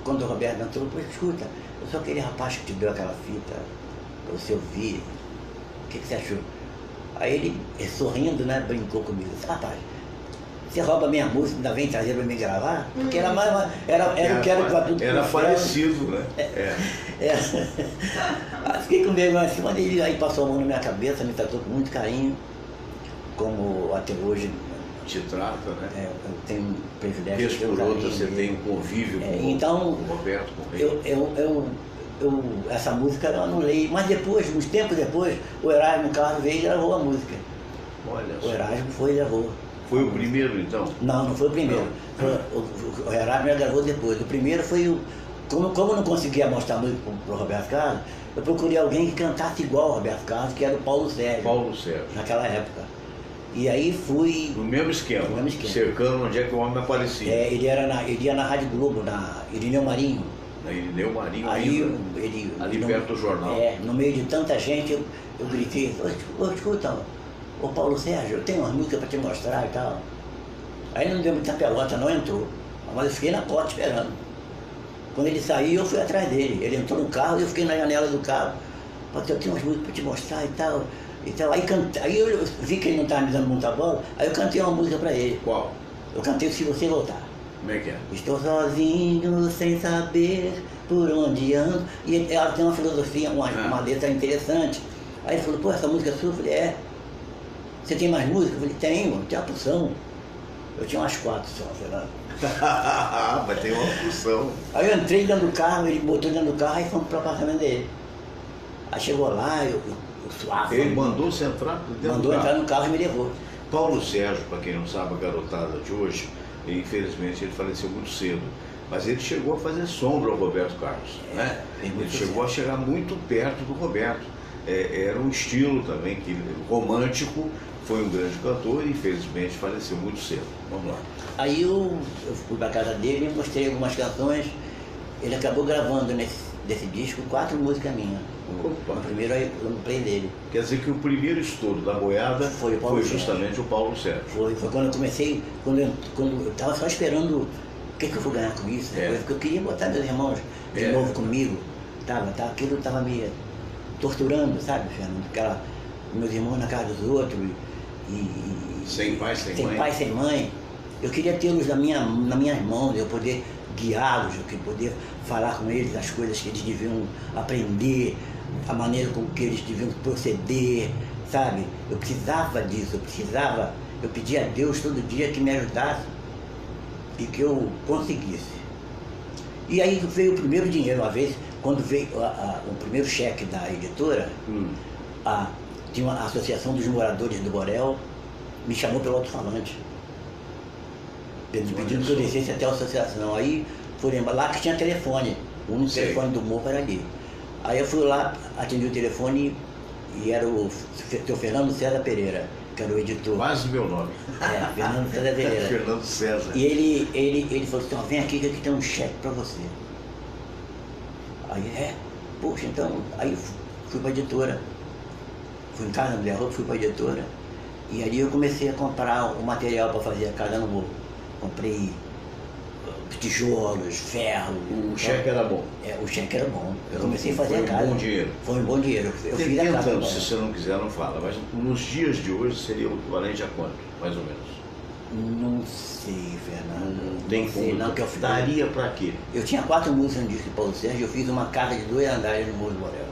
quando o Roberto entrou, eu falei, escuta, eu sou aquele rapaz que te deu aquela fita para você ouvir. O que você achou? Aí ele, sorrindo, né, brincou comigo. Disse, rapaz, você rouba minha música, ainda vem trazer para me gravar? Porque era mais eu quero que vá tudo. Era parecido, né? Fiquei com medo assim, mas ele aí passou a mão na minha cabeça, me tratou com muito carinho, como até hoje te trata, né? Eu tenho um privilégio. Vez por outra você tem um convívio com então, o Roberto, com ele. essa música eu anulei. Mas depois, uns tempos depois, o Erasmo Carlos veio e gravou a música. Olha O só. Erasmo foi e gravou. Foi o primeiro, então? Não foi o primeiro. O Erasmo já gravou depois. O primeiro foi o... Como eu não conseguia mostrar música para o Roberto Carlos, eu procurei alguém que cantasse igual ao Roberto Carlos, que era o Paulo Sérgio. Paulo Sérgio. Naquela época. E aí fui... No mesmo esquema, cercando onde é que o homem aparecia. Ele ia na Rádio Globo, na Irineu Marinho. Na Irineu Marinho Aí ainda, ali perto do jornal. No meio de tanta gente, eu gritei, escuta, ô Paulo Sérgio, eu tenho uma música para te mostrar e tal. Aí não deu muita pelota, não entrou. Mas eu fiquei na porta esperando. Quando ele saiu, eu fui atrás dele. Ele entrou no carro e eu fiquei na janela do carro. Eu tenho umas músicas para te mostrar e tal. Aí eu vi que ele não estava me dando muita bola, aí eu cantei uma música para ele. Qual? Eu cantei Se Você Voltar. Como é que é? Estou sozinho, sem saber por onde ando. E ela tem uma filosofia, uma letra interessante. Aí ele falou, pô, essa música é sua? Eu falei, é. Você tem mais música? Eu falei, tenho uma porção. Eu tinha umas 4 só, sei lá. Mas tem uma porção. Aí eu entrei dentro do carro, ele botou dentro do carro e fomos para o apartamento dele. Aí chegou lá, eu suave. Ele mandou você entrar dentro do carro? Mandou entrar no carro e me levou. Paulo Sérgio, para quem não sabe, a garotada de hoje, infelizmente ele faleceu muito cedo. Mas ele chegou a fazer sombra ao Roberto Carlos, né? Ele chegou a chegar muito perto do Roberto. Era um estilo também que romântico, foi um grande cantor e infelizmente faleceu muito cedo. Vamos lá. Aí eu fui para casa dele e mostrei algumas canções. Ele acabou gravando desse disco 4 músicas minhas. Opa. O primeiro eu no play dele. Quer dizer que o primeiro estouro da boiada foi justamente o Paulo Sérgio. Foi quando eu comecei, quando eu estava só esperando o que eu vou ganhar com isso, porque eu queria botar meus irmãos de novo comigo. Aquilo estava me torturando, sabe, Fernando? Meus irmãos na casa dos outros sem pai, sem mãe. Sem pai, sem mãe. Eu queria tê-los nas minhas mãos, eu poder guiá-los, eu queria poder falar com eles as coisas que eles deviam aprender, a maneira com que eles deviam proceder, sabe? Eu precisava disso, eu pedia a Deus todo dia que me ajudasse e que eu conseguisse. E aí veio o primeiro dinheiro, uma vez, quando veio o primeiro cheque da editora, tinha uma associação dos moradores do Borel, me chamou pelo alto-falante, pedindo que eu descesse até a associação. Aí fui lá que tinha telefone, telefone do morro era ali. Aí eu fui lá, atendi o telefone e era o seu Fernando César Pereira, que era o editor. Quase meu nome. Fernando César Pereira. Fernando César. E ele falou assim, vem aqui que aqui tem um cheque para você. Aí, poxa, então, aí fui para a editora. Fui em casa, André Roupa, fui para a editora. E ali eu comecei a comprar o material para fazer a casa no morro. Comprei tijolos, ferro. O cheque era bom? O cheque era bom. Eu comecei a fazer a casa. Foi um bom dinheiro? Foi um bom dinheiro. Eu fiz a casa. Se você não quiser, não fala. Mas nos dias de hoje seria o equivalente a quanto, mais ou menos? Não sei, Fernando. Não tem como. Não, que eu daria para quê? Eu tinha 4 músicas no disco de Paulo Sérgio, eu fiz uma casa de 2 andares no Morro do Borel.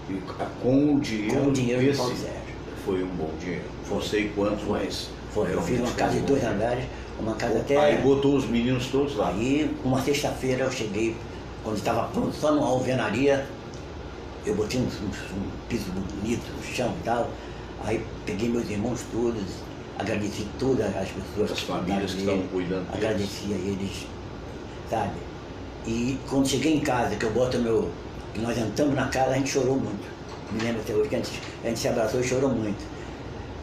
E com o dinheiro de Paulo Sérgio. Foi um bom dinheiro. Não sei quanto, mas... Eu fiz uma casa de 2 andares, uma casa até... Aí botou os meninos todos lá. Aí, uma sexta-feira eu cheguei, quando estava pronto, só numa alvenaria, eu botei um piso bonito no chão e tal. Aí peguei meus irmãos todos, agradeci todas as pessoas. As famílias que estavam cuidando deles. Agradeci a eles, sabe? E quando cheguei em casa, que nós entramos na casa, a gente chorou muito. Me lembro até hoje que a gente se abraçou e chorou muito.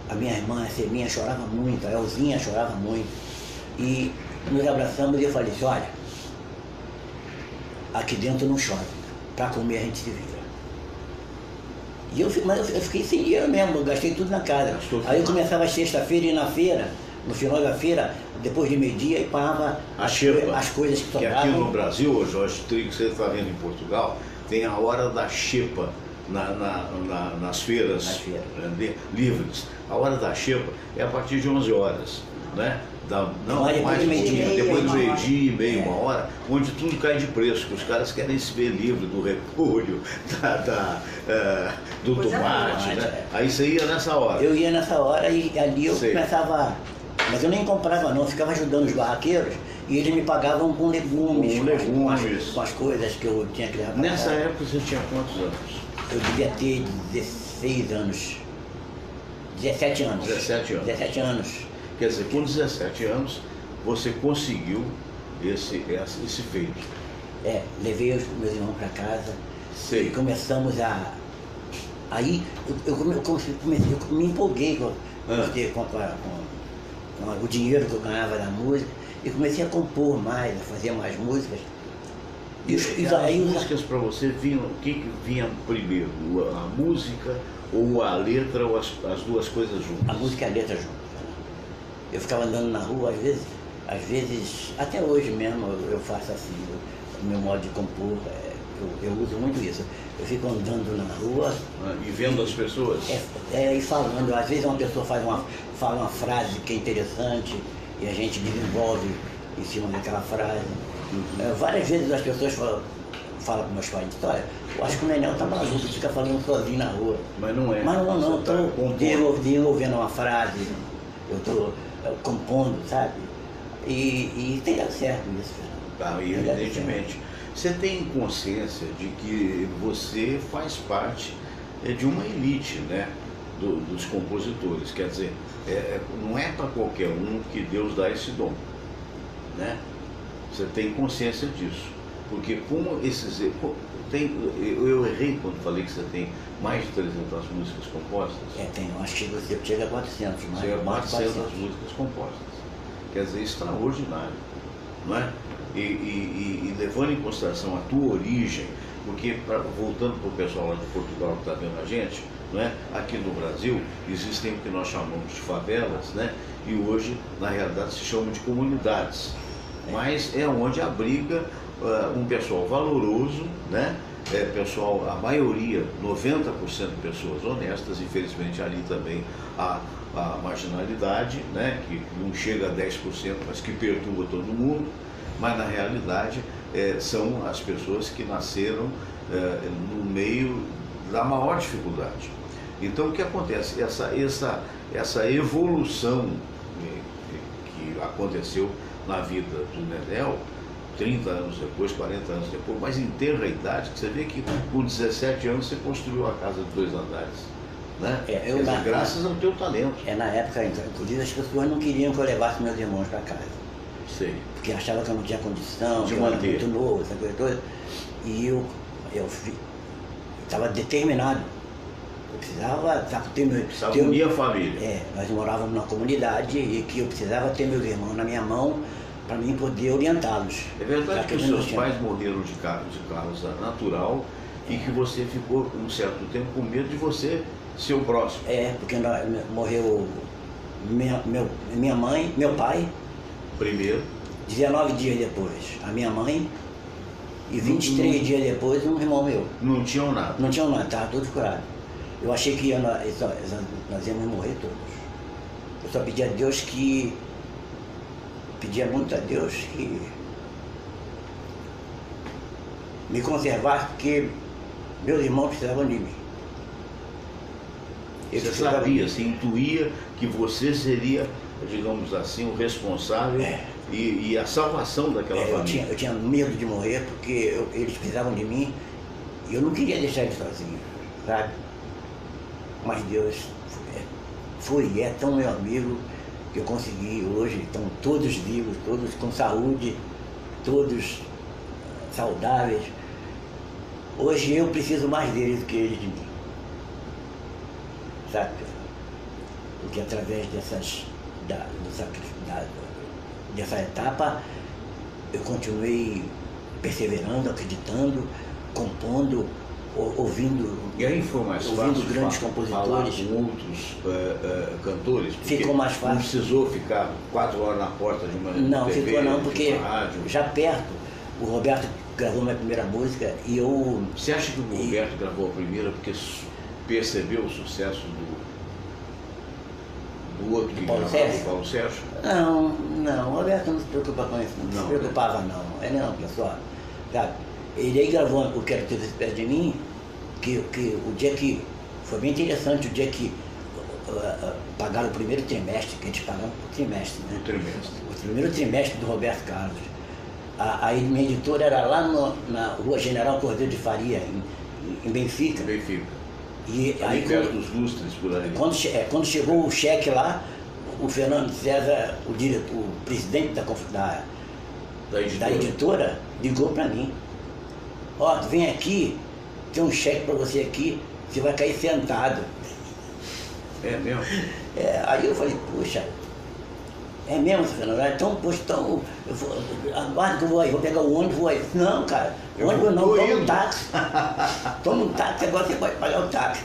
A minha irmã, a Seminha, chorava muito, a Elzinha chorava muito. E nos abraçamos e eu falei assim, olha, aqui dentro não chora, para comer a gente se vira. Mas eu fiquei sem dinheiro mesmo, eu gastei tudo na casa. Aí eu começava a sexta-feira e ir na feira, no final da feira, depois de meio-dia, e pagava as coisas que sobravam. Que aqui no Brasil, hoje, eu acho que você está vendo em Portugal, tem a hora da xepa nas feiras livres. A hora da xepa é a partir de 11 horas, né? Mais um pouquinho, depois do meio-dia e meio, 1 hora, onde tudo cai de preço, que os caras querem se ver livre do repolho, do tomate, né? Aí você ia nessa hora? Eu ia nessa hora e ali eu começava, mas eu nem comprava não, eu ficava ajudando os barraqueiros E eles me pagavam com legumes, Com legumes. com as coisas que eu tinha que levar pra Nessa casa. época você tinha quantos anos? Eu devia ter 16 anos. 17 anos. 17 anos. 17 anos. Quer dizer, com 17 anos você conseguiu esse feito. Levei os meus irmãos para casa. Sei. E começamos a... Aí eu me empolguei com o dinheiro que eu ganhava da música e comecei a compor mais, a fazer mais músicas. E as músicas para você vinham, o que vinha primeiro? A música ou a letra ou as duas coisas juntas? A música e a letra juntas. Eu ficava andando na rua, às vezes, até hoje mesmo eu faço assim, o meu modo de compor, eu uso muito isso. Eu fico andando na rua. E vendo as pessoas? E falando, às vezes uma pessoa fala uma frase que é interessante e a gente desenvolve em cima daquela frase. Várias vezes as pessoas falam para meus pais, olha, eu acho que o Nenel tá maluco, fica falando sozinho na rua. Mas não é. Mas não, eu estou desenvolvendo uma frase, eu estou compondo, sabe? E tem dado certo isso. Tá, evidentemente. Você tem consciência de que você faz parte de uma elite, né, dos compositores. Quer dizer, não é para qualquer um que Deus dá esse dom, né? Você tem consciência disso. Porque como esses... eu errei quando falei que você tem mais de 300 músicas compostas. Tenho, acho que você chega a 400, mais Chega a de 400 músicas compostas. Quer dizer, extraordinário, não é? E levando em consideração a tua origem, porque, voltando para o pessoal lá de Portugal que está vendo a gente, não é? Aqui no Brasil existem o que nós chamamos de favelas, né? E hoje, na realidade, se chamam de comunidades. Mas é onde abriga um pessoal valoroso, né? Pessoal, a maioria, 90% de pessoas honestas, infelizmente ali também a marginalidade, né? Que não chega a 10%, mas que perturba todo mundo. Mas na realidade são as pessoas que nasceram no meio da maior dificuldade. Então o que acontece? Essa evolução que aconteceu na vida do Nenel, 30 anos depois, 40 anos depois, mas em tenra idade, que você vê que com 17 anos você construiu a casa de 2 andares. Né? Graças ao teu talento. Na época, inclusive, as pessoas não queriam que eu levasse meus irmãos para casa. Sei. Porque achavam que eu não tinha condição, de que eu era manter. muito novo, essa coisa toda. E eu estava determinado. Eu precisava ter unir a família. Nós morávamos numa comunidade e que eu precisava ter meus irmãos na minha mão para mim poder orientá-los. É verdade que os seus pais morreram de causa natural e que você ficou um certo tempo com medo de você ser o próximo. Porque morreu minha mãe, meu pai. Primeiro. 19 dias depois, a minha mãe. E 23 dias depois, um irmão meu. Não tinham nada? Não tinham nada, estava tudo curado. Eu achei que nós íamos morrer todos. Eu só pedia a Deus pedia muito a Deus que me conservasse, porque meus irmãos precisavam de mim. Você sabia, você intuía que você seria, digamos assim, o responsável e a salvação daquela família. Eu tinha medo de morrer porque eles precisavam de mim e eu não queria deixar eles sozinhos, sabe? Mas Deus foi e é tão meu amigo que eu consegui hoje, estão todos vivos, todos com saúde, todos saudáveis. Hoje eu preciso mais deles do que eles de mim, sabe? Porque através dessa etapa eu continuei perseverando, acreditando, compondo, ouvindo, e aí foi mais fácil grandes compositores, com outros cantores? Ficou mais fácil. Não precisou ficar 4 horas na porta de uma Não, TV, ficou não, porque rádio. Já perto, o Roberto gravou minha primeira música e eu... Você acha que o Roberto gravou a primeira porque percebeu o sucesso do outro que gravava, o Paulo Sérgio? Não, o Roberto não se preocupa com isso, não se preocupava não. Não, pessoal, sabe? Ele aí gravou o Quero Ter Você Perto de Mim, que o dia que... Foi bem interessante, o dia que pagaram o primeiro trimestre, que eles pagaram por trimestre, né? O trimestre. O primeiro trimestre do Roberto Carlos. A minha editora era lá na Rua General Cordeiro de Faria, em Benfica. Benfica. E aí perto dos lustres por aí. Quando chegou o cheque lá, o Fernando César, o presidente da editora, ligou para mim. Ó, tu vem aqui, tem um cheque para você aqui, você vai cair sentado. É mesmo? Aí eu falei, puxa, é mesmo, Fernando? Então, poxa, então, aguarda que eu vou aí, vou pegar o ônibus, vou aí. Não, cara, ônibus não, toma um táxi. Toma um táxi, agora você pode pagar o táxi.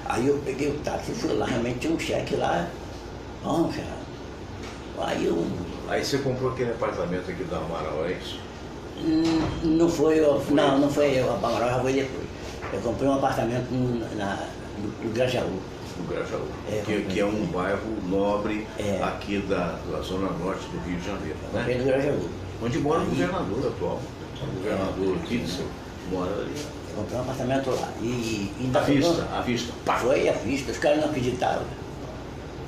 Aí eu peguei o táxi e fui lá, realmente tinha um cheque lá. Vamos, cara. Aí você comprou aquele apartamento aqui da Amaral, é isso? Não foi eu, não foi eu, a Amaral já foi depois. Eu comprei um apartamento no Grajaú. No Grajaú, que é um bairro nobre aqui da Zona Norte do Rio de Janeiro. Comprei no Grajaú. Onde mora o governador atual. O governador Kitzel mora ali. Eu comprei um apartamento lá. À vista. Pá. Foi à vista, os caras não acreditavam.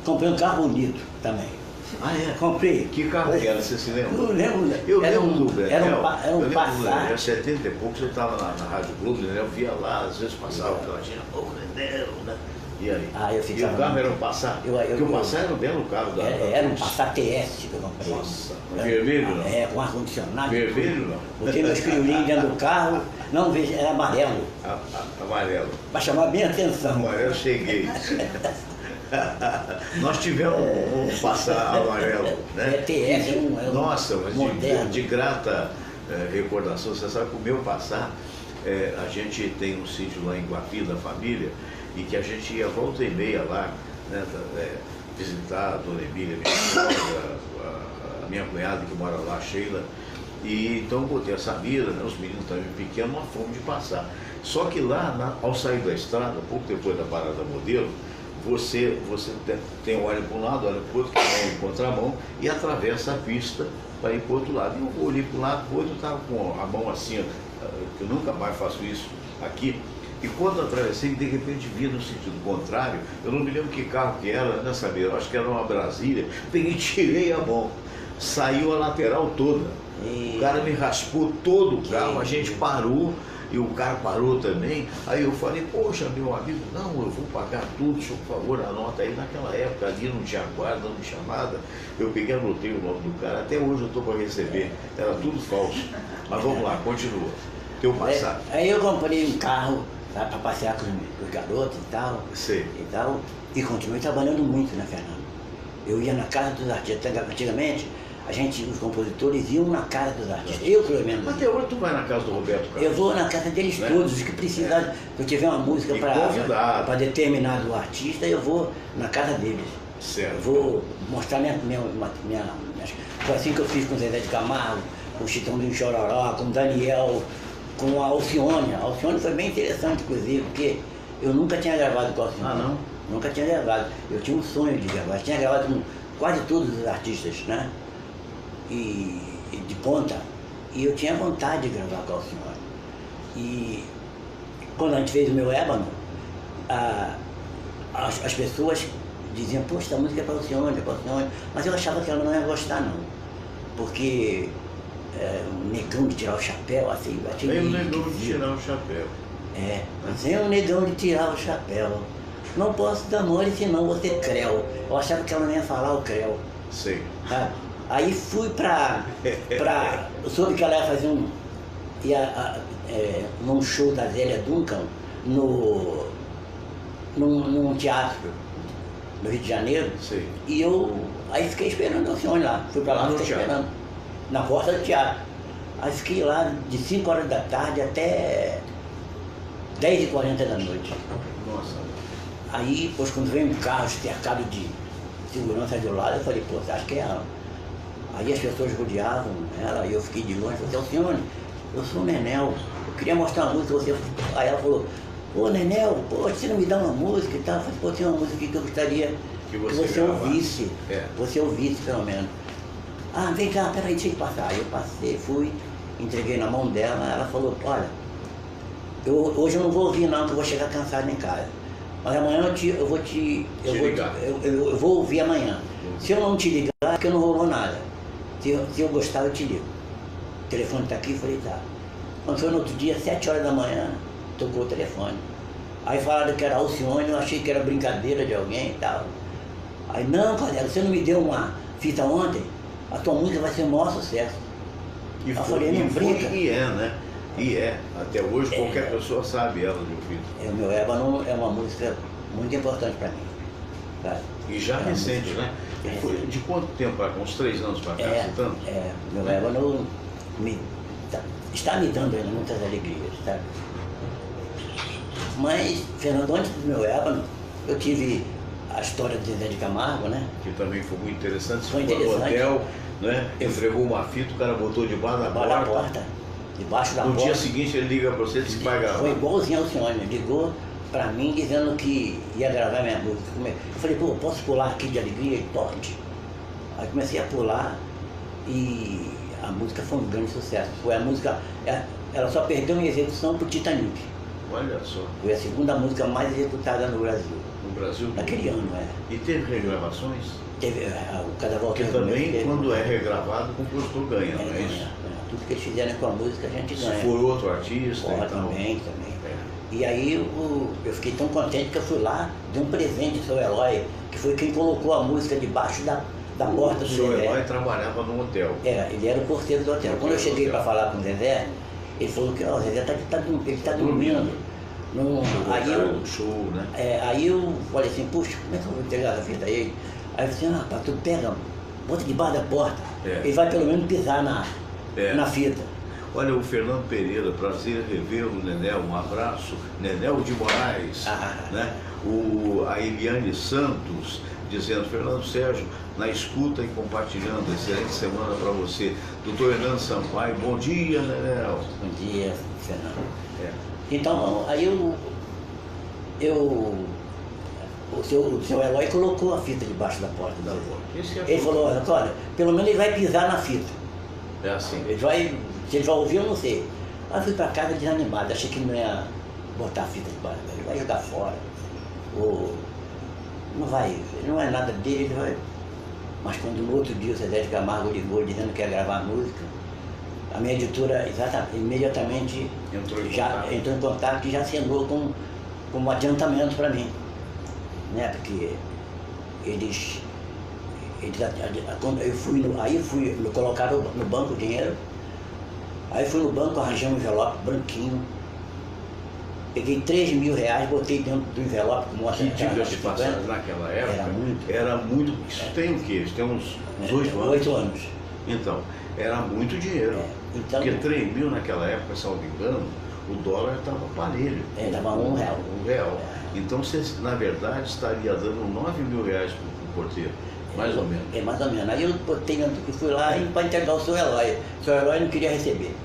Comprei um carro bonito também. Ah, é? Comprei. Que carro que era, você se lembra? Eu lembro. Eu lembro do Betel. Era um Passat. Era 70 e poucos, eu estava na Rádio Globo, né? Eu via lá, às vezes passava, porque ela tinha Betel, né? E aí? Eu ficava... E o carro era um Passat? Porque o Passat era um belo carro da... Era um Passat TS que eu comprei. Nossa, vermelho não? Com ar-condicionado. Vermelho não? Botei meus crioulinhos dentro do carro, não vejo, era amarelo. Amarelo. Para chamar bem a atenção. Amarelo, cheguei. Nós tivemos um Passat amarelo, né? TS, nossa, mas de grata recordação. Você sabe que o meu Passat, a gente tem um sítio lá em Guapi, da família, e que a gente ia volta e meia lá, né, visitar a dona Emília, minha sogra, a minha cunhada que mora lá, Sheila. E então botei a Samira, né, os meninos também pequenos, nós fomos de passar. Só que lá, ao sair da estrada, pouco depois da parada modelo, você tem olha para um lado, olha para o outro, que é em contramão, e atravessa a pista para ir para o outro lado. E eu olhei para um lado, para o outro, estava com a mão assim, eu nunca mais faço isso aqui. E quando atravessei, de repente vi no sentido contrário, eu não me lembro que carro que era, né, saber, eu acho que era uma Brasília, peguei, tirei a mão, saiu a lateral toda. O cara me raspou todo o carro, a gente parou, e o cara parou também. Aí eu falei, poxa, meu amigo, não, eu vou pagar tudo, senhor, por favor, anota aí. Naquela época ali não tinha guarda, não tinha nada. Eu peguei, anotei o nome do cara, até hoje eu estou para receber, era tudo falso. Mas vamos lá, continua. Teu passado. Aí eu comprei um carro para passear com os garotos e tal. Sei. E continuei trabalhando muito, né, Fernando? Eu ia na casa dos artistas. Antigamente, os compositores iam na casa dos artistas. Eu, pelo menos. Até hoje tu vai na casa do Roberto Carlos? Eu vou na casa deles, né? Todos, os que precisam. Se eu tiver uma música para determinado artista, eu vou na casa deles. Certo. Eu vou mostrar foi assim que eu fiz com o Zezé de Camargo, com o Chitãozinho Chororó, com o Daniel, com a Alcione. A Alcione foi bem interessante, inclusive, porque eu nunca tinha gravado com a Alcione. Ah, não? Nunca tinha gravado. Eu tinha um sonho de gravar. Eu tinha gravado com quase todos os artistas, né? E de ponta. E eu tinha vontade de gravar com a Alcione. E quando a gente fez o meu Ébano, as pessoas diziam, poxa, essa música é para Alcione, é para Alcione. Mas eu achava que ela não ia gostar, não. Porque o negão de tirar o chapéu, assim, tem o negão de tirar o chapéu. Tem o negão de tirar o chapéu. Não posso dar mole, senão você creu. Eu achava que ela não ia falar o creu. Sei. Sabe? Aí fui eu soube que ela ia fazer num show da Zélia Duncan, num teatro no Rio de Janeiro. Sim. E aí fiquei esperando a Alcione lá. Fui pra lá, fiquei esperando. Na porta do teatro. Aí fiquei lá de 5 horas da tarde até 10h40 da noite. Nossa. Aí, depois quando veio um carro cercado de segurança do lado, eu falei, pô, você acha que é ela? Aí as pessoas rodeavam ela, e eu fiquei de longe, falei, Alcione, eu sou o Nenel, eu queria mostrar uma música, você... Aí ela falou, pô, Nenel, pô, você não me dá uma música e tal? Eu falei, pô, tem uma música aqui que eu gostaria que você ouvisse, você ouvisse pelo menos. Ah, vem cá, peraí, deixa eu passar. Aí eu passei, fui, entreguei na mão dela, ela falou, olha, hoje eu não vou ouvir não, que eu vou chegar cansado em casa. Mas amanhã eu vou ouvir amanhã. Se eu não te ligar, é porque não rolou nada. Se eu gostar, eu te ligo. O telefone está aqui, eu falei, tá. Quando foi no outro dia, 7 horas da manhã, tocou o telefone. Aí falaram que era Alcione, eu achei que era brincadeira de alguém e tal. Aí, não, Cordel, você não me deu uma fita ontem? A tua música vai ser o maior sucesso. E eu foi, falei, não brinca. E é, né? E é. Até hoje qualquer pessoa sabe ela de ouvido. O Meu Ébano é uma música muito importante para mim. Tá? E já recente, né? Foi de quanto tempo para cá? Uns 3 anos para cá, tanto? Meu Ébano está me dando ainda muitas alegrias, sabe? Mas, Fernando, antes do Meu Ébano, eu tive a história de Zezé de Camargo, né? Que também foi muito interessante. Você Foi foi no interessante. hotel, né? Entregou uma fita, o cara botou debaixo da porta. Debaixo da No porta. dia seguinte ele liga para você e diz que vai gravar. Foi igualzinho ao senhor, ele ligou pra mim dizendo que ia gravar minha música. Eu falei, pô, posso pular aqui de alegria? Ele pode. Aí comecei a pular e a música foi um grande sucesso. Foi a música, ela só perdeu em execução pro Titanic. Olha só. Foi a segunda música mais executada no Brasil. No Brasil? Naquele ano, E teve regravações? Teve o Cada Volta. Porque também, quando é regravado, o compositor ganha, não é isso? Tudo que eles fizerem com a música, a gente ganha. Se for outro artista, Porra, então... também. E aí eu fiquei tão contente que eu fui lá, dei um presente ao seu Eloy, que foi quem colocou a música debaixo da porta do Zezé. O seu Eloy trabalhava no hotel. Ele era o porteiro do hotel. Quando eu cheguei para falar com o Zezé, ele falou que o Zezé está dormindo. Aí show, né? Aí eu falei assim, puxa, como é que eu vou entregar a fita a ele? Aí eu falei assim, rapaz, tu pega, bota debaixo da porta, ele vai pelo menos pisar na fita. Olha, o Fernando Pereira, prazer revê-lo, Nenel, um abraço. Nenel de Moraes, né? A Eliane Santos, dizendo, Fernando Sérgio, na escuta e compartilhando, excelente semana para você. Doutor Hernando Sampaio, bom dia, Nenel. Bom dia, Fernando. Então, aí o seu Eloy colocou a fita debaixo da porta do Zezé. Ele falou, olha, pelo menos ele vai pisar na fita. É assim. Se ele vai ouvir, eu não sei. Aí eu fui para casa desanimado, achei que ele não ia botar a fita debaixo, ele vai jogar fora. Ou não é nada dele, ele vai. Mas quando no outro dia o Zezé de Camargo ligou dizendo que ia gravar a música, a minha editora imediatamente entrou em contato e já assinou com um adiantamento para mim. Né? Porque colocaram no banco o dinheiro, aí fui no banco, arranjei um envelope branquinho, peguei 3 mil reais, botei dentro do envelope com uma diga de passagem naquela época. Era muito. Isso tem o quê? Isso tem uns 8 anos. 8 anos. Então, era muito dinheiro. Então, porque 3 mil naquela época, se não me engano, o dólar estava parelho. Dava R$1. R$1. Então você, na verdade, estaria dando 9 mil reais para o porteiro. Mais ou menos. Mais ou menos. Aí eu botei dentro e fui lá para entregar o seu Eloy. O seu Eloy não queria receber.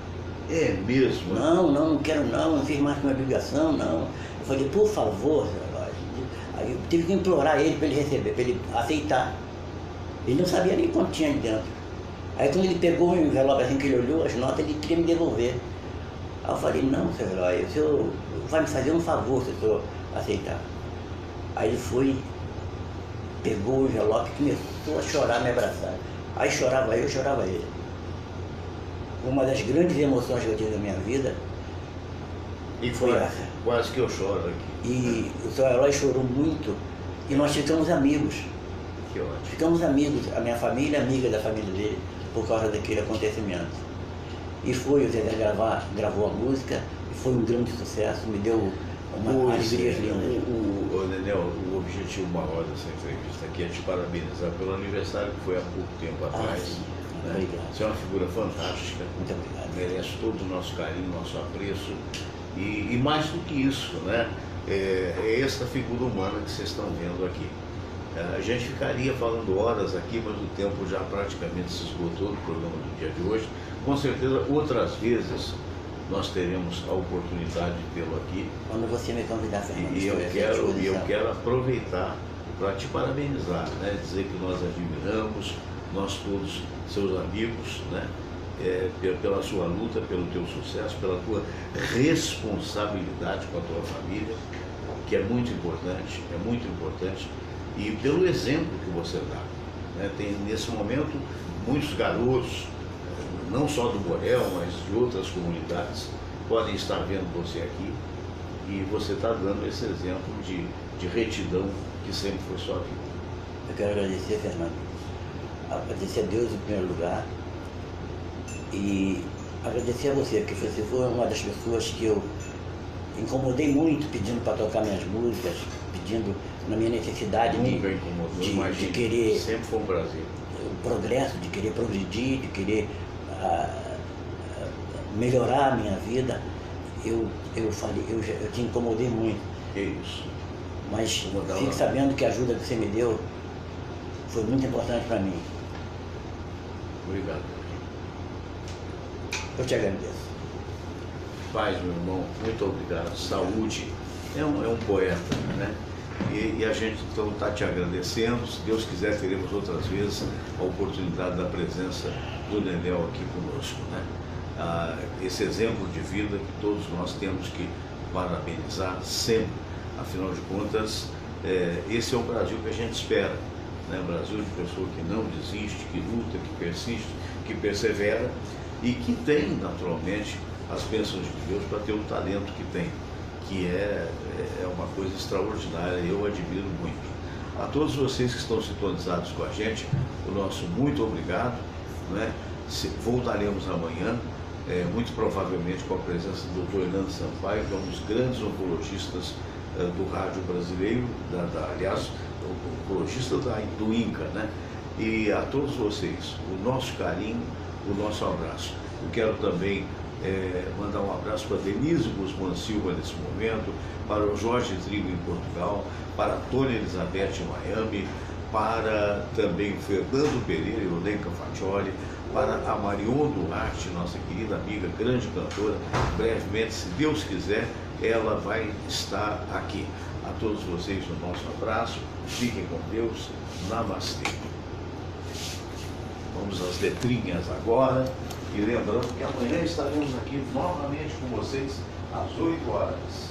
É mesmo? Não quero não fiz mais que uma obrigação, não. Eu falei, por favor, seu Eloy. Aí eu tive que implorar ele para ele receber, para ele aceitar. Ele não sabia nem quanto tinha de dentro. Aí quando ele pegou o envelope assim que ele olhou, as notas, ele queria me devolver. Aí eu falei, não, seu Eloy, o senhor vai me fazer um favor se o senhor aceitar. Aí ele foi, pegou o envelope e começou a chorar, me abraçar. Aí chorava eu, chorava ele. Uma das grandes emoções que eu tive na minha vida foi essa. Quase que eu choro aqui. E o seu Eloy chorou muito e nós ficamos amigos. Que ótimo. Ficamos amigos, a minha família amiga da família dele, por causa daquele acontecimento. E foi, o Zezé gravou a música, e foi um grande sucesso, me deu uma alegria linda. Nenel, o objetivo maior dessa entrevista aqui é te parabenizar pelo aniversário que foi há pouco tempo atrás. Né? Obrigado. Você é uma figura fantástica. Muito obrigado. Merece todo o nosso carinho, nosso apreço. E mais do que isso, né? É esta figura humana que vocês estão vendo aqui. A gente ficaria falando horas aqui, mas o tempo já praticamente se esgotou no programa do dia de hoje. Com certeza, outras vezes nós teremos a oportunidade de tê-lo aqui. Quando você me convidar, Fernando. E eu quero aproveitar para te parabenizar, né? Dizer que nós admiramos, nós todos seus amigos, né? pela sua luta, pelo teu sucesso, pela tua responsabilidade com a tua família, que é muito importante, e pelo exemplo que você dá. Né? Tem, nesse momento, muitos garotos, não só do Borel, mas de outras comunidades, podem estar vendo você aqui, e você está dando esse exemplo de retidão que sempre foi sua vida. Eu quero agradecer, Fernando, agradecer a Deus em primeiro lugar, e agradecer a você, porque você foi uma das pessoas que eu incomodei muito pedindo para tocar minhas músicas, pedindo na minha necessidade de querer, sempre foi um prazer, o progresso, de querer progredir, de querer melhorar a minha vida. Eu falei, eu te incomodei muito. É isso. Mas fique sabendo que a ajuda que você me deu foi muito importante para mim. Obrigado. Eu te agradeço. Paz, meu irmão, muito obrigado. Saúde. É um poeta, né? E a gente então está te agradecendo. Se Deus quiser, teremos outras vezes a oportunidade da presença do Nenel aqui conosco, né? Esse exemplo de vida que todos nós temos que parabenizar sempre. Afinal de contas, esse é o Brasil que a gente espera, né? Brasil de pessoa que não desiste, que luta, que persiste, que persevera e que tem, naturalmente, as bênçãos de Deus para ter o talento que tem, que é uma coisa extraordinária, eu admiro muito. A todos vocês que estão sintonizados com a gente, o nosso muito obrigado, né? Voltaremos amanhã, muito provavelmente com a presença do Dr. Hernando Sampaio, que é um dos grandes oncologistas do rádio brasileiro, aliás, o oncologista do INCA, né? E a todos vocês, o nosso carinho, o nosso abraço. Eu quero também mandar um abraço para Denise Guzmán Silva nesse momento, para o Jorge Trigo em Portugal, para a Tônia Elizabeth em Miami, para também o Fernando Pereira e o Lenca Faccioli, para a Marion Duarte, nossa querida amiga, grande cantora. Brevemente, se Deus quiser, ela vai estar aqui. A todos vocês, o nosso abraço, fiquem com Deus, namastê. Vamos às letrinhas agora, e lembrando que amanhã estaremos aqui novamente com vocês às 8 horas.